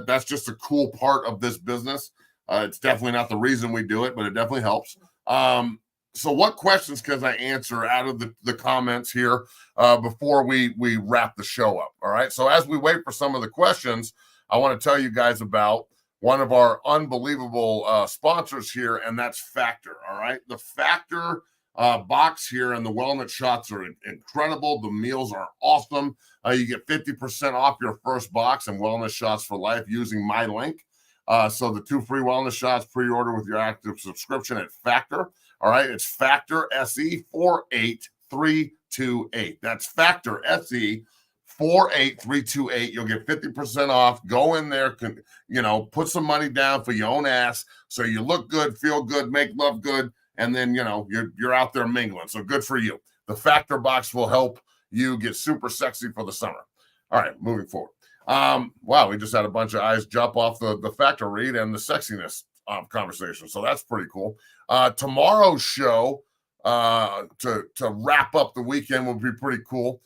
that's just a cool part of this business. It's definitely not the reason we do it, but it definitely helps. So what questions can I answer out of the comments here before we wrap the show up? All right. So as we wait for some of the questions, I want to tell you guys about one of our unbelievable sponsors here, and that's Factor. All right. The Factor box here and the wellness shots are incredible. The meals are awesome. You get 50% off your first box and wellness shots for life using my link. So the 2 free wellness shots pre-order with your active subscription at Factor. All right. It's Factor SE 48328. That's Factor SE 48328. You'll get 50% off. Go in there, put some money down for your own ass so you look good, feel good, make love good, and then you're out there mingling. So good for you. The Factor box will help you get super sexy for the summer. All right, moving forward. Wow, we just had a bunch of eyes jump off the Factor read and the sexiness conversation. So that's pretty cool. Tomorrow's show to wrap up the weekend will be pretty cool.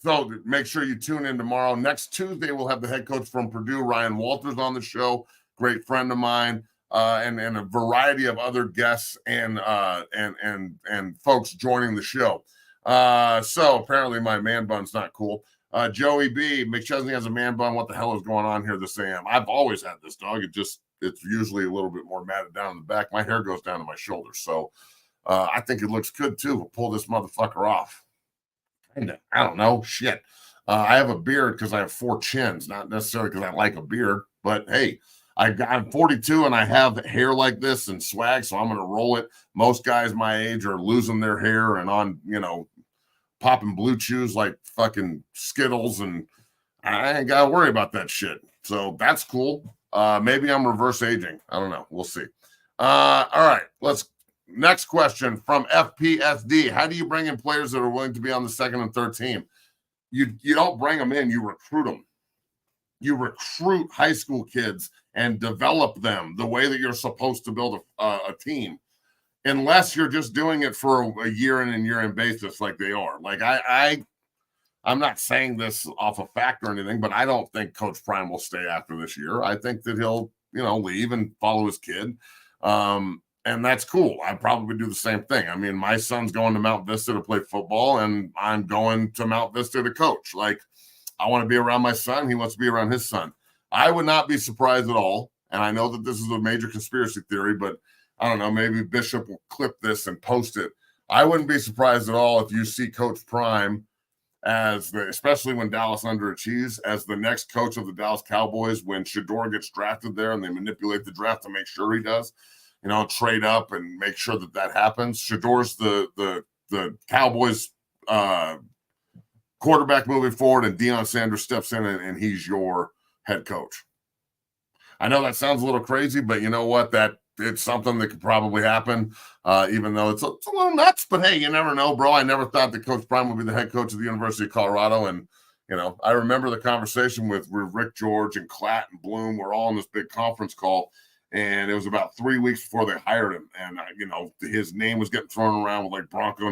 So make sure you tune in tomorrow. Next Tuesday, we'll have the head coach from Purdue, Ryan Walters, on the show. Great friend of mine, and a variety of other guests and folks joining the show. So apparently my man bun's not cool. Joey B, McChesney has a man bun. What the hell is going on here this AM? I've always had this, dog. It's usually a little bit more matted down in the back. My hair goes down to my shoulders. So I think it looks good too. We'll pull this motherfucker off. I don't know. Shit. I have a beard because I have 4 chins, not necessarily because I like a beard, but hey, I'm 42 and I have hair like this and swag, so I'm going to roll it. Most guys my age are losing their hair and on, popping blue chews like fucking Skittles, and I ain't got to worry about that shit. So that's cool. Maybe I'm reverse aging. I don't know. We'll see. All right. Next question from FPSD. How do you bring in players that are willing to be on the second and third team? You don't bring them in, you recruit them. You recruit high school kids and develop them the way that you're supposed to build a team. unless you're just doing it for a year in and year in basis like they are. Like I'm not saying this off of fact or anything, but I don't think Coach Prime will stay after this year. I think that he'll, leave and follow his kid. And that's cool. I'd probably do the same thing. I mean, my son's going to Mount Vista to play football, and I'm going to Mount Vista to coach. Like, I want to be around my son. He wants to be around his son. I would not be surprised at all. And I know that this is a major conspiracy theory, but I don't know, maybe Bishop will clip this and post it. I wouldn't be surprised at all if you see Coach Prime especially when Dallas underachieves, as the next coach of the Dallas Cowboys when Shedeur gets drafted there and they manipulate the draft to make sure he does, trade up and make sure that happens. Shedeur's the Cowboys quarterback moving forward, and Deion Sanders steps in and he's your head coach. I know that sounds a little crazy, but you know what? It's something that could probably happen, even though it's a little nuts. But hey, you never know, bro. I never thought that Coach Prime would be the head coach of the University of Colorado. And, I remember the conversation with Rick George and Klatt and Bloom. We're all in this big conference call. And it was about 3 weeks before they hired him. And, his name was getting thrown around with like Bronco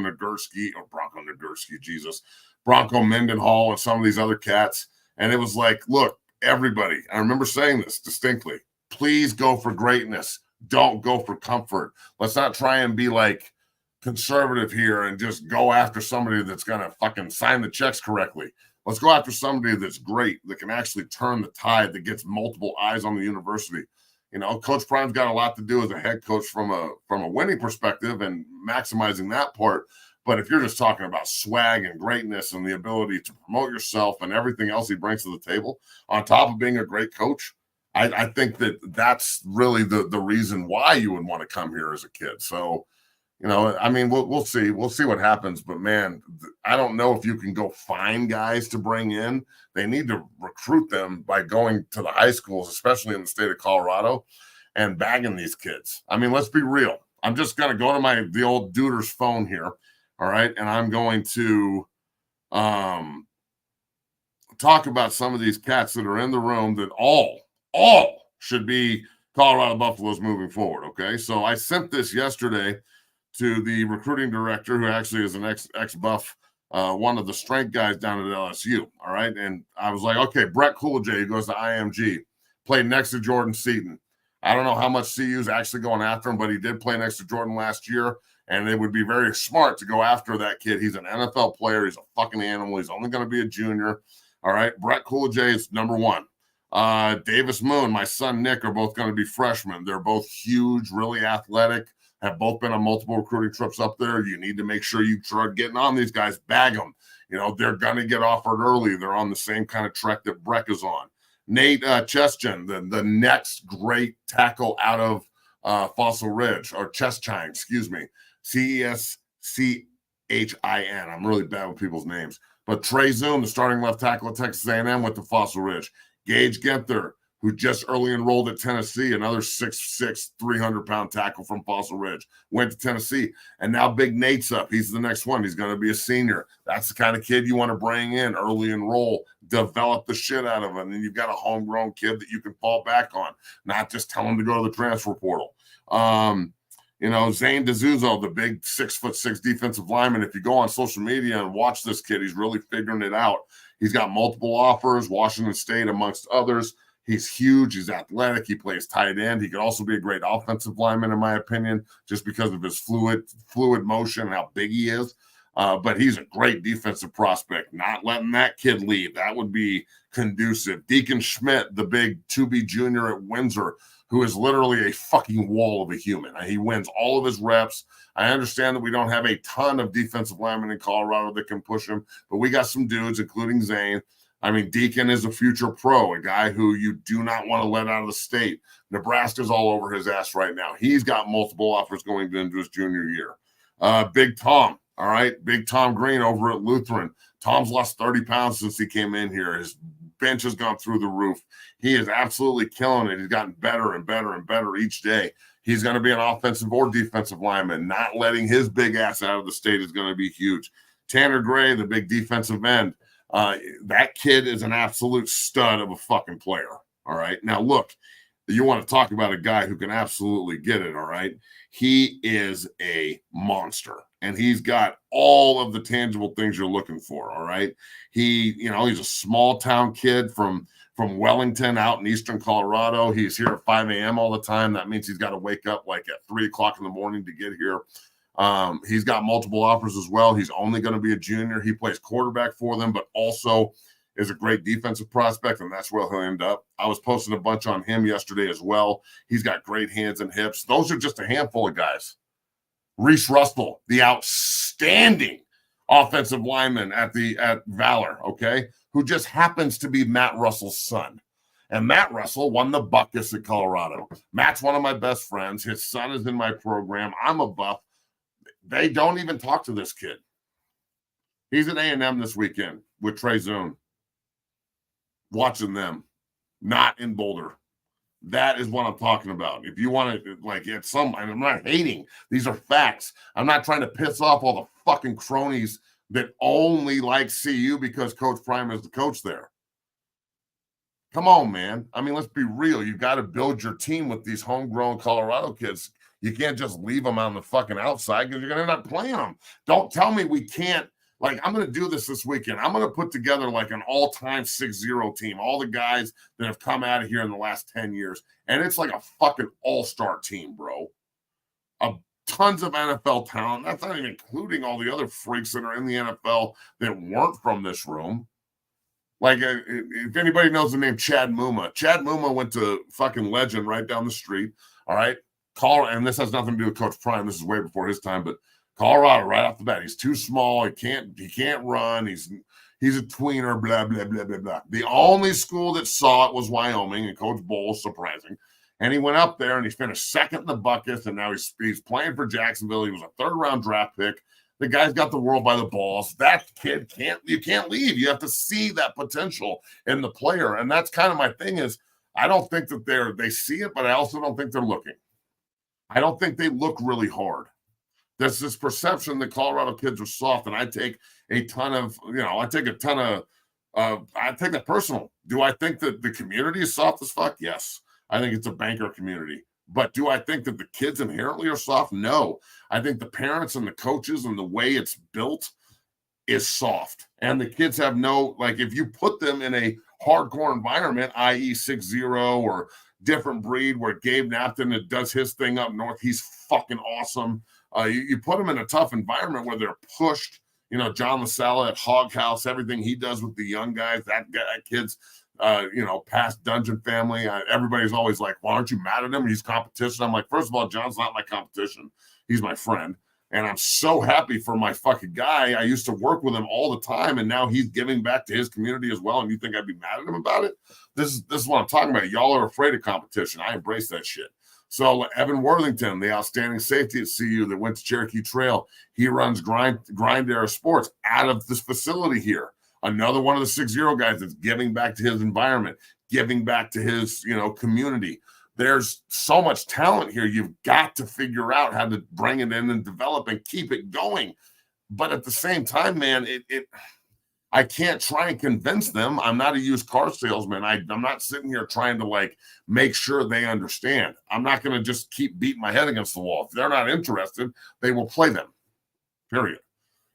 Mendenhall and some of these other cats. And it was like, look, everybody, I remember saying this distinctly, please go for greatness. Don't go for comfort. Let's not try and be like conservative here and just go after somebody that's going to fucking sign the checks correctly. Let's go after somebody that's great, that can actually turn the tide, that gets multiple eyes on the university. Coach Prime's got a lot to do as a head coach from a winning perspective and maximizing that part. But if you're just talking about swag and greatness and the ability to promote yourself and everything else he brings to the table, on top of being a great coach, I think that's really the reason why you would want to come here as a kid. So, I mean, we'll see. We'll see what happens. But, man, I don't know if you can go find guys to bring in. They need to recruit them by going to the high schools, especially in the state of Colorado, and bagging these kids. I mean, let's be real. I'm just going to go to the old Duder's phone here, all right, and I'm going to talk about some of these cats that are in the room that all should be Colorado Buffaloes moving forward, okay? So I sent this yesterday to the recruiting director, who actually is an ex-Buff, one of the strength guys down at LSU, all right? And I was like, okay, Brett Coolidge, who goes to IMG, played next to Jordan Seaton. I don't know how much CU's actually going after him, but he did play next to Jordan last year, and it would be very smart to go after that kid. He's an NFL player. He's a fucking animal. He's only going to be a junior, all right? Brett Coolidge is number one. Davis Moon, my son Nick, are both going to be freshmen. They're both huge, really athletic, have both been on multiple recruiting trips up there. You need to make sure you start getting on these guys, bag them. They're going to get offered early. They're on the same kind of trek that Breck is on. Nate Cheschin, the next great tackle out of Fossil Ridge, or Cheschin, excuse me, Ceschin. I'm really bad with people's names. But Trey Zoom, the starting left tackle at Texas A&M, went to Fossil Ridge. Gage Genther, who just early enrolled at Tennessee, another 6'6", 300-pound tackle from Fossil Ridge, went to Tennessee. And now Big Nate's up. He's the next one. He's going to be a senior. That's the kind of kid you want to bring in, early enroll, develop the shit out of him. And then you've got a homegrown kid that you can fall back on, not just tell him to go to the transfer portal. Zane DeZuzo, the big 6'6" defensive lineman, if you go on social media and watch this kid, he's really figuring it out. He's got multiple offers, Washington State amongst others. He's huge. He's athletic. He plays tight end. He could also be a great offensive lineman, in my opinion, just because of his fluid motion and how big he is. But he's a great defensive prospect. Not letting that kid leave. That would be conducive. Deacon Schmidt, the big 2B junior at Windsor, who is literally a fucking wall of a human. He wins all of his reps. I understand that we don't have a ton of defensive linemen in Colorado that can push him, but we got some dudes, including Zane. I mean, Deacon is a future pro, a guy who you do not want to let out of the state. Nebraska's all over his ass right now. He's got multiple offers going into his junior year. Big Tom, all right? Big Tom Green over at Lutheran. Tom's lost 30 pounds since he came in here. His bench has gone through the roof. He is absolutely killing it. He's gotten better and better and better each day. He's going to be an offensive or defensive lineman. Not letting his big ass out of the state is going to be huge. Tanner Gray, the big defensive end. That kid is an absolute stud of a fucking player. All right. Now, look, you want to talk about a guy who can absolutely get it, all right? He is a monster, and he's got all of the tangible things you're looking for, all right? He's a small town kid from Wellington out in eastern Colorado. He's here at 5 a.m. all the time. That means he's got to wake up like at 3 o'clock in the morning to get here. He's got multiple offers as well. He's only going to be a junior. He plays quarterback for them, but also is a great defensive prospect, and that's where he'll end up. I was posting a bunch on him yesterday as well. He's got great hands and hips. Those are just a handful of guys. Reese Russell, the outstanding offensive lineman at Valor, okay, who just happens to be Matt Russell's son. And Matt Russell won the Buckus at Colorado. Matt's one of my best friends. His son is in my program. I'm a Buff. They don't even talk to this kid. He's at A&M this weekend with Trey Zune. Watching them, not in Boulder. That is what I'm talking about. If you want to, I'm not hating. These are facts. I'm not trying to piss off all the fucking cronies that only like CU because Coach Prime is the coach there. Come on, man. I mean, let's be real. You got to build your team with these homegrown Colorado kids. You can't just leave them on the fucking outside because you're going to end up playing them. Don't tell me we can't. I'm going to do this weekend. I'm going to put together an all-time 6-0 team, all the guys that have come out of here in the last 10 years. And it's like a fucking all-star team, bro. Tons of NFL talent. That's not even including all the other freaks that are in the NFL that weren't from this room. If anybody knows the name Chad Muma went to fucking Legend right down the street, all right? And this has nothing to do with Coach Prime. This is way before his time, but Colorado, right off the bat, he's too small. He can't run. He's a tweener, blah, blah, blah, blah, blah. The only school that saw it was Wyoming, and Coach Bowles, surprising. And he went up there, and he finished second in the Buckus, and now he's playing for Jacksonville. He was a third-round draft pick. The guy's got the world by the balls. That kid you can't leave. You have to see that potential in the player. And that's kind of my thing is I don't think that they see it, but I also don't think they're looking. I don't think they look really hard. There's this perception that Colorado kids are soft, and I take that personal. Do I think that the community is soft as fuck? Yes. I think it's a banker community. But do I think that the kids inherently are soft? No. I think the parents and the coaches and the way it's built is soft. And the kids have if you put them in a hardcore environment, i.e. 6-0 or different breed where Gabe Napton does his thing up north, he's fucking awesome. You put them in a tough environment where they're pushed. John LaSalla at Hog House, everything he does with the young guys, that kid's, past Dungeon family. Everybody's always like, "Why aren't you mad at him? He's competition." I'm like, first of all, John's not my competition. He's my friend. And I'm so happy for my fucking guy. I used to work with him all the time, and now he's giving back to his community as well. And you think I'd be mad at him about it? This is what I'm talking about. Y'all are afraid of competition. I embrace that shit. So Evan Worthington, the outstanding safety at CU that went to Cherokee Trail, he runs Grind Era Sports out of this facility here. Another one of the 6-0 guys that's giving back to his environment, giving back to his, community. There's so much talent here. You've got to figure out how to bring it in and develop and keep it going. But at the same time, man, I can't try and convince them. I'm not a used car salesman. I'm not sitting here trying to make sure they understand. I'm not going to just keep beating my head against the wall. If they're not interested, they will play them, period.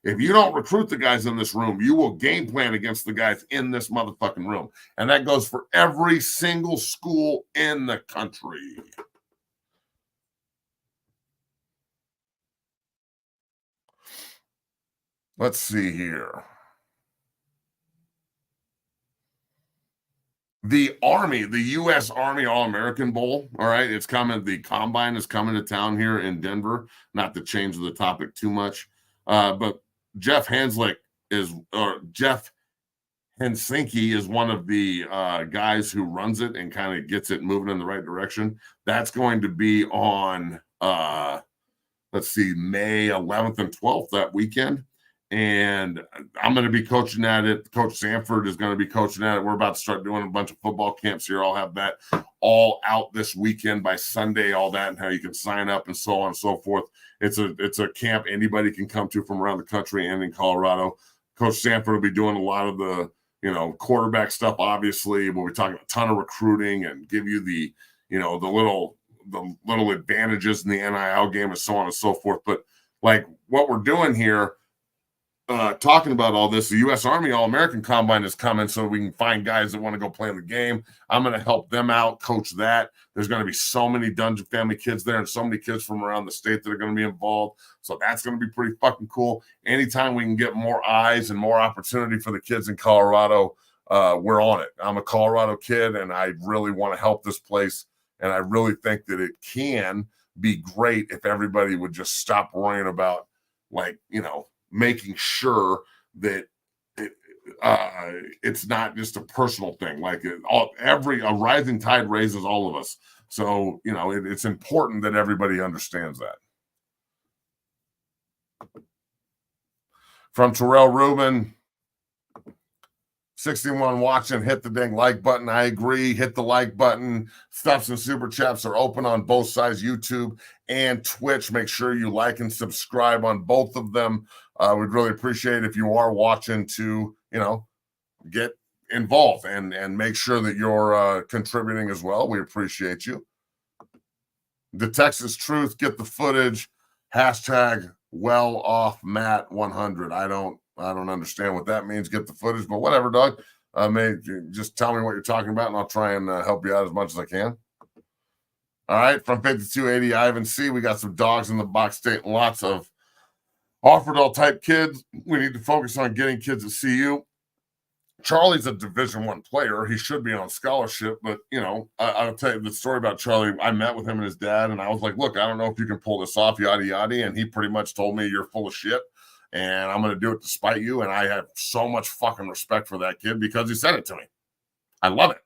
If you don't recruit the guys in this room, you will game plan against the guys in this motherfucking room. And that goes for every single school in the country. Let's see here. The Army, the U.S. Army All-American Bowl, all right, it's coming. The Combine is coming to town here in Denver. Not to change the topic too much, but Jeff Helsinki is one of the guys who runs it and kind of gets it moving in the right direction. That's going to be on, May 11th and 12th that weekend. And I'm going to be coaching at it. Coach Sanford is going to be coaching at it. We're about to start doing a bunch of football camps here. I'll have that all out this weekend by Sunday, all that, and how you can sign up and so on and so forth. It's a camp anybody can come to from around the country and in Colorado. Coach Sanford will be doing a lot of the, quarterback stuff, obviously. We'll be talking a ton of recruiting and give you the, the little advantages in the NIL game and so on and so forth. But like what we're doing here, talking about all this, the U.S. Army All-American Combine is coming, so we can find guys that want to go play in the game. I'm going to help them out, coach that. There's going to be so many Dungeon Family kids there and so many kids from around the state that are going to be involved. So that's going to be pretty fucking cool. Anytime we can get more eyes and more opportunity for the kids in Colorado, we're on it. I'm a Colorado kid, and I really want to help this place, and I really think that it can be great if everybody would just stop worrying about, like, making sure that it's not just a personal thing. Like a rising tide raises all of us. So, it's important that everybody understands that. From Terrell Rubin, 61 watching, hit the dang like button. I agree. Hit the like button. Stuffs and super chats are open on both sides, YouTube and Twitch. Make sure you like and subscribe on both of them. We'd really appreciate if you are watching to, get involved and make sure that you're contributing as well. We appreciate you. The Texas Truth, get the footage. Hashtag well off Matt 100. I don't understand what that means. Get the footage, but whatever, dog. Just tell me what you're talking about, and I'll try and help you out as much as I can. All right, from 5280 Ivan C, we got some dogs in the box state, lots of Offerdale type kids. We need to focus on getting kids at CU. Charlie's a Division I player. He should be on scholarship, but I'll tell you the story about Charlie. I met with him and his dad, and I was like, "Look, I don't know if you can pull this off, yada yada." And he pretty much told me, "You're full of shit, and I'm going to do it despite you." And I have so much fucking respect for that kid because he said it to me. I love it.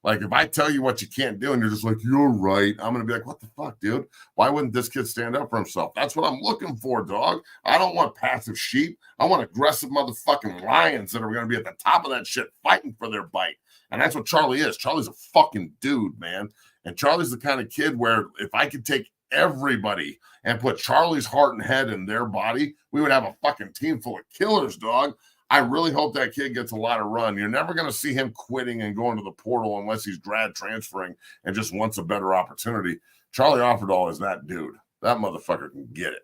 Like, if I tell you what you can't do and you're just like, "You're right," I'm going to be like, "What the fuck, dude? Why wouldn't this kid stand up for himself?" That's what I'm looking for, dog. I don't want passive sheep. I want aggressive motherfucking lions that are going to be at the top of that shit fighting for their bite. And that's what Charlie is. Charlie's a fucking dude, man. And Charlie's the kind of kid where if I could take everybody and put Charlie's heart and head in their body, we would have a fucking team full of killers, dog. I really hope that kid gets a lot of run. You're never going to see him quitting and going to the portal unless he's grad transferring and just wants a better opportunity. Charlie Offerdale is that dude. That motherfucker can get it.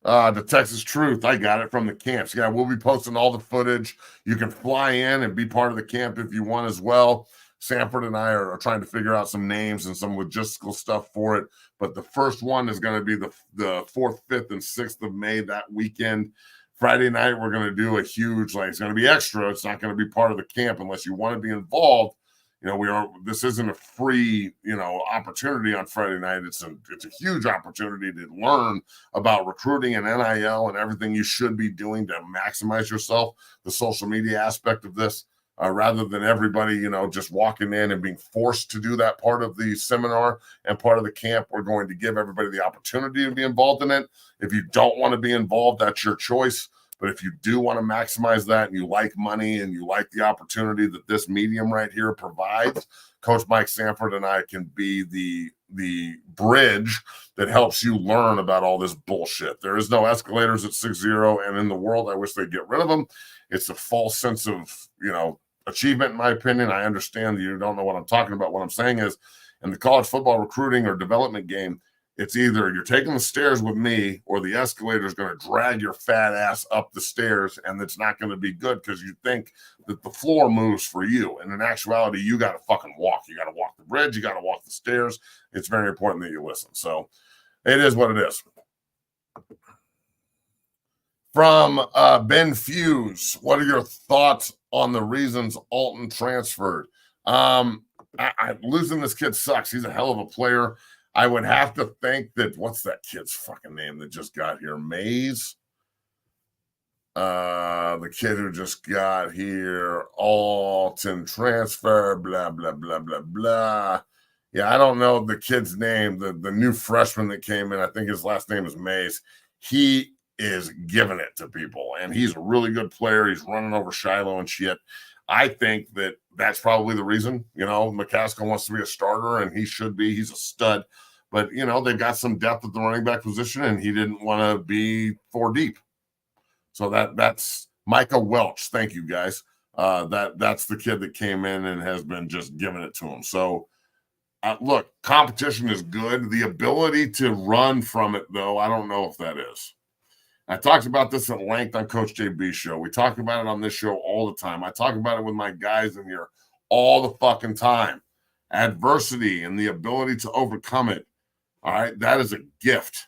The Texas Truth, I got it from the camps. Yeah, we'll be posting all the footage. You can fly in and be part of the camp if you want as well. Sanford and I are trying to figure out some names and some logistical stuff for it. But the first one is going to be the 4th, 5th, and 6th of May that weekend. Friday night, we're going to do a huge, it's going to be extra. It's not going to be part of the camp unless you want to be involved. This isn't a free, opportunity on Friday night. It's a huge opportunity to learn about recruiting and NIL and everything you should be doing to maximize yourself, the social media aspect of this. Rather than everybody, just walking in and being forced to do that part of the seminar and part of the camp, we're going to give everybody the opportunity to be involved in it. If you don't want to be involved, that's your choice. But if you do want to maximize that and you like money and you like the opportunity that this medium right here provides, Coach Mike Sanford and I can be the bridge that helps you learn about all this bullshit. There is no escalators at 6-0, and in the world, I wish they'd get rid of them. It's a false sense of, achievement, in my opinion. I understand that you don't know what I'm talking about. What I'm saying is, in the college football recruiting or development game, it's either you're taking the stairs with me or the escalator is going to drag your fat ass up the stairs, and it's not going to be good because you think that the floor moves for you. And in actuality, you got to fucking walk. You got to walk the bridge. You got to walk the stairs. It's very important that you listen. So it is what it is. From Ben Fuse, what are your thoughts on the reasons Alton transferred? Losing this kid sucks. He's a hell of a player. I would have to think that, what's that kid's fucking name that just got here? Mays? The kid who just got here, Alton transfer, blah, blah, blah, blah, blah. Yeah, I don't know the kid's name. The new freshman that came in, I think his last name is Mays. He is giving it to people, and he's a really good player. He's running over Shiloh and shit. I think that that's probably the reason. McCaskill wants to be a starter, and he should be. He's a stud. But, they've got some depth at the running back position, and he didn't want to be 4 deep. So that's Micah Welch. Thank you, guys. That's the kid that came in and has been just giving it to him. So look, competition is good. The ability to run from it, though, I don't know if that is. I talked about this at length on Coach JB's show. We talk about it on this show all the time. I talk about it with my guys in here all the fucking time. Adversity and the ability to overcome it. All right. That is a gift.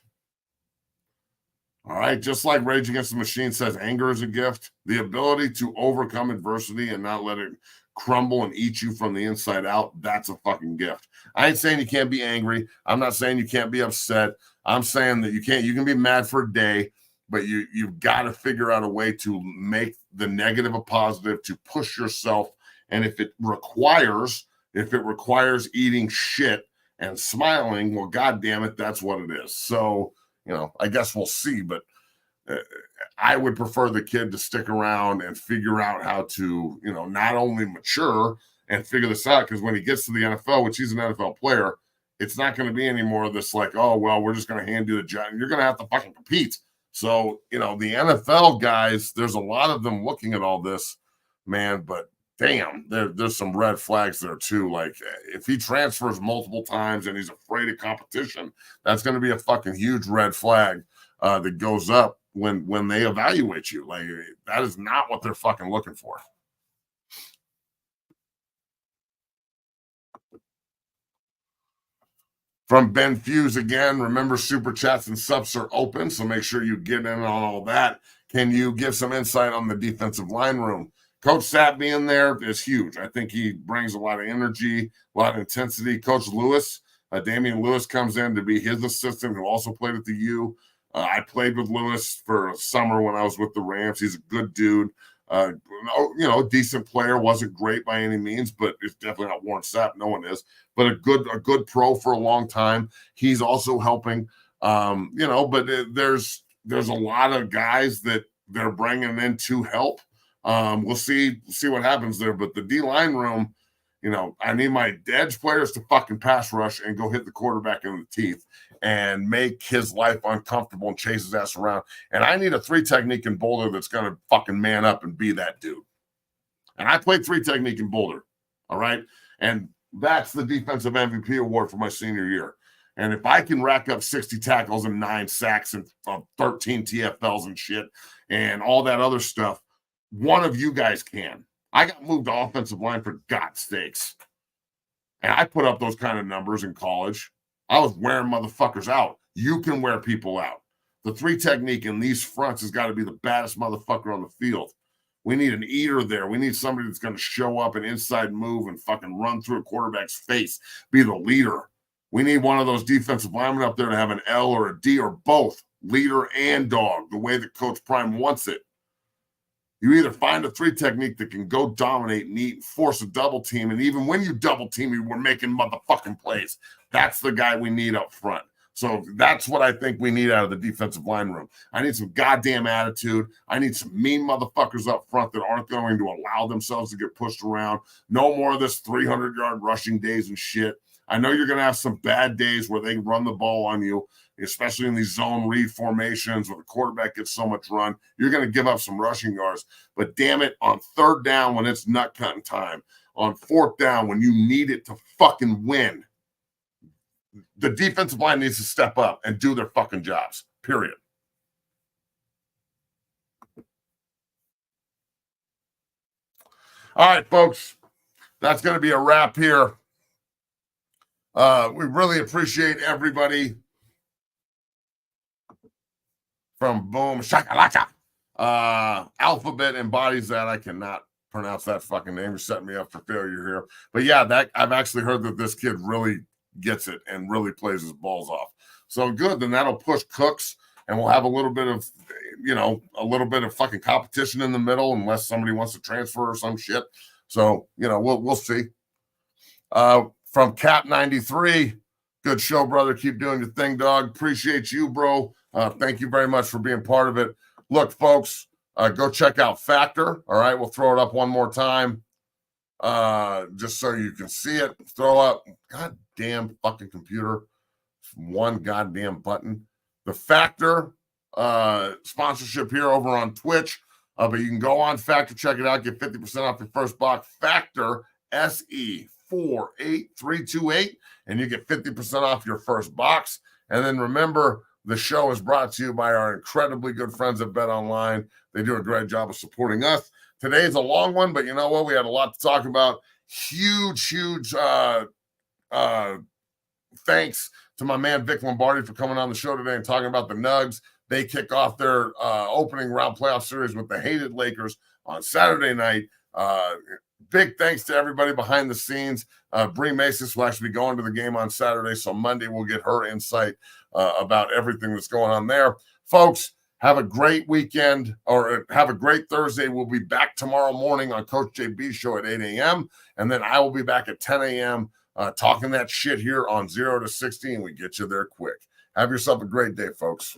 All right. Just like Rage Against the Machine says, anger is a gift. The ability to overcome adversity and not let it crumble and eat you from the inside out. That's a fucking gift. I ain't saying you can't be angry. I'm not saying you can't be upset. I'm saying that you can be mad for a day, but you've got to figure out a way to make the negative a positive, to push yourself. And if it requires eating shit and smiling, well, God damn it, that's what it is. So, I guess we'll see, but I would prefer the kid to stick around and figure out how to, not only mature and figure this out, because when he gets to the NFL, which he's an NFL player, it's not going to be any more of this like, oh, well, we're just going to hand you the job. You're going to have to fucking compete. So, the NFL guys, there's a lot of them looking at all this, man, but damn, there's some red flags there too. Like if he transfers multiple times and he's afraid of competition, that's going to be a fucking huge red flag that goes up when they evaluate you. Like that is not what they're fucking looking for. From Ben Fuse again, remember super chats and subs are open, so make sure you get in on all that. Can you give some insight on the defensive line room? Coach Sapp being there is huge. I think he brings a lot of energy, a lot of intensity. Coach Lewis, Damian Lewis comes in to be his assistant, who also played at the U. I played with Lewis for a summer when I was with the Rams. He's a good dude. Decent player. Wasn't great by any means, but it's definitely not Warren Sapp. No one is. But a good pro for a long time. He's also helping. But there's a lot of guys that they're bringing in to help. We'll see what happens there. But the D-line room, I need my edge players to fucking pass rush and go hit the quarterback in the teeth and make his life uncomfortable and chase his ass around. And I need a 3 technique in Boulder that's going to fucking man up and be that dude. And I played 3 technique in Boulder. All right. And that's the defensive MVP award for my senior year. And if I can rack up 60 tackles and 9 sacks and 13 TFLs and shit and all that other stuff, one of you guys can. I got moved to offensive line for God's sakes. And I put up those kind of numbers in college. I was wearing motherfuckers out. You can wear people out. The 3 technique in these fronts has got to be the baddest motherfucker on the field. We need an eater there. We need somebody that's going to show up and inside move and fucking run through a quarterback's face, be the leader. We need one of those defensive linemen up there to have an L or a D or both, leader and dog, the way that Coach Prime wants it. You either find a 3 technique that can go dominate and eat, force a double team, and even when you double team, we're making motherfucking plays. That's the guy we need up front. So that's what I think we need out of the defensive line room. I need some goddamn attitude. I need some mean motherfuckers up front that aren't going to allow themselves to get pushed around. No more of this 300-yard rushing days and shit. I know you're going to have some bad days where they run the ball on you, especially in these zone read formations where the quarterback gets so much run. You're going to give up some rushing yards. But damn it, on 3rd down when it's nut cutting time, on 4th down when you need it to fucking win, the defensive line needs to step up and do their fucking jobs, period. All right, folks, that's going to be a wrap here. We really appreciate everybody from Boom Shakalaka. Alphabet embodies that. I cannot pronounce that fucking name. You're setting me up for failure here. But yeah, that I've actually heard that this kid really gets it and really plays his balls off. So good. Then that'll push Cooks, and we'll have a little bit of fucking competition in the middle, unless somebody wants to transfer or some shit. So we'll see. From Cap 93, good show, brother. Keep doing your thing, dog. Appreciate you, bro. Thank you very much for being part of it. Look, folks, go check out Factor. All right, we'll throw it up one more time, just so you can see it. Throw up, goddamn fucking computer, one goddamn button. The Factor sponsorship here over on Twitch. But you can go on Factor, check it out, get 50% off your first box. Factor SE48328, and you get 50% off your first box. And then remember, the show is brought to you by our incredibly good friends at Bet Online. They do a great job of supporting us. Today's a long one, but you know what? We had a lot to talk about. Huge thanks to my man Vic Lombardi for coming on the show today and talking about the Nugs. They kick off their opening round playoff series with the hated Lakers on Saturday night. Big thanks to everybody behind the scenes. Bree Masis will actually be going to the game on Saturday, so Monday we'll get her insight about everything that's going on there. Folks, have a great weekend, or have a great Thursday. We'll be back tomorrow morning on Coach JB's show at 8 a.m., and then I will be back at 10 a.m. Talking that shit here on 0 to 60, and we get you there quick. Have yourself a great day, folks.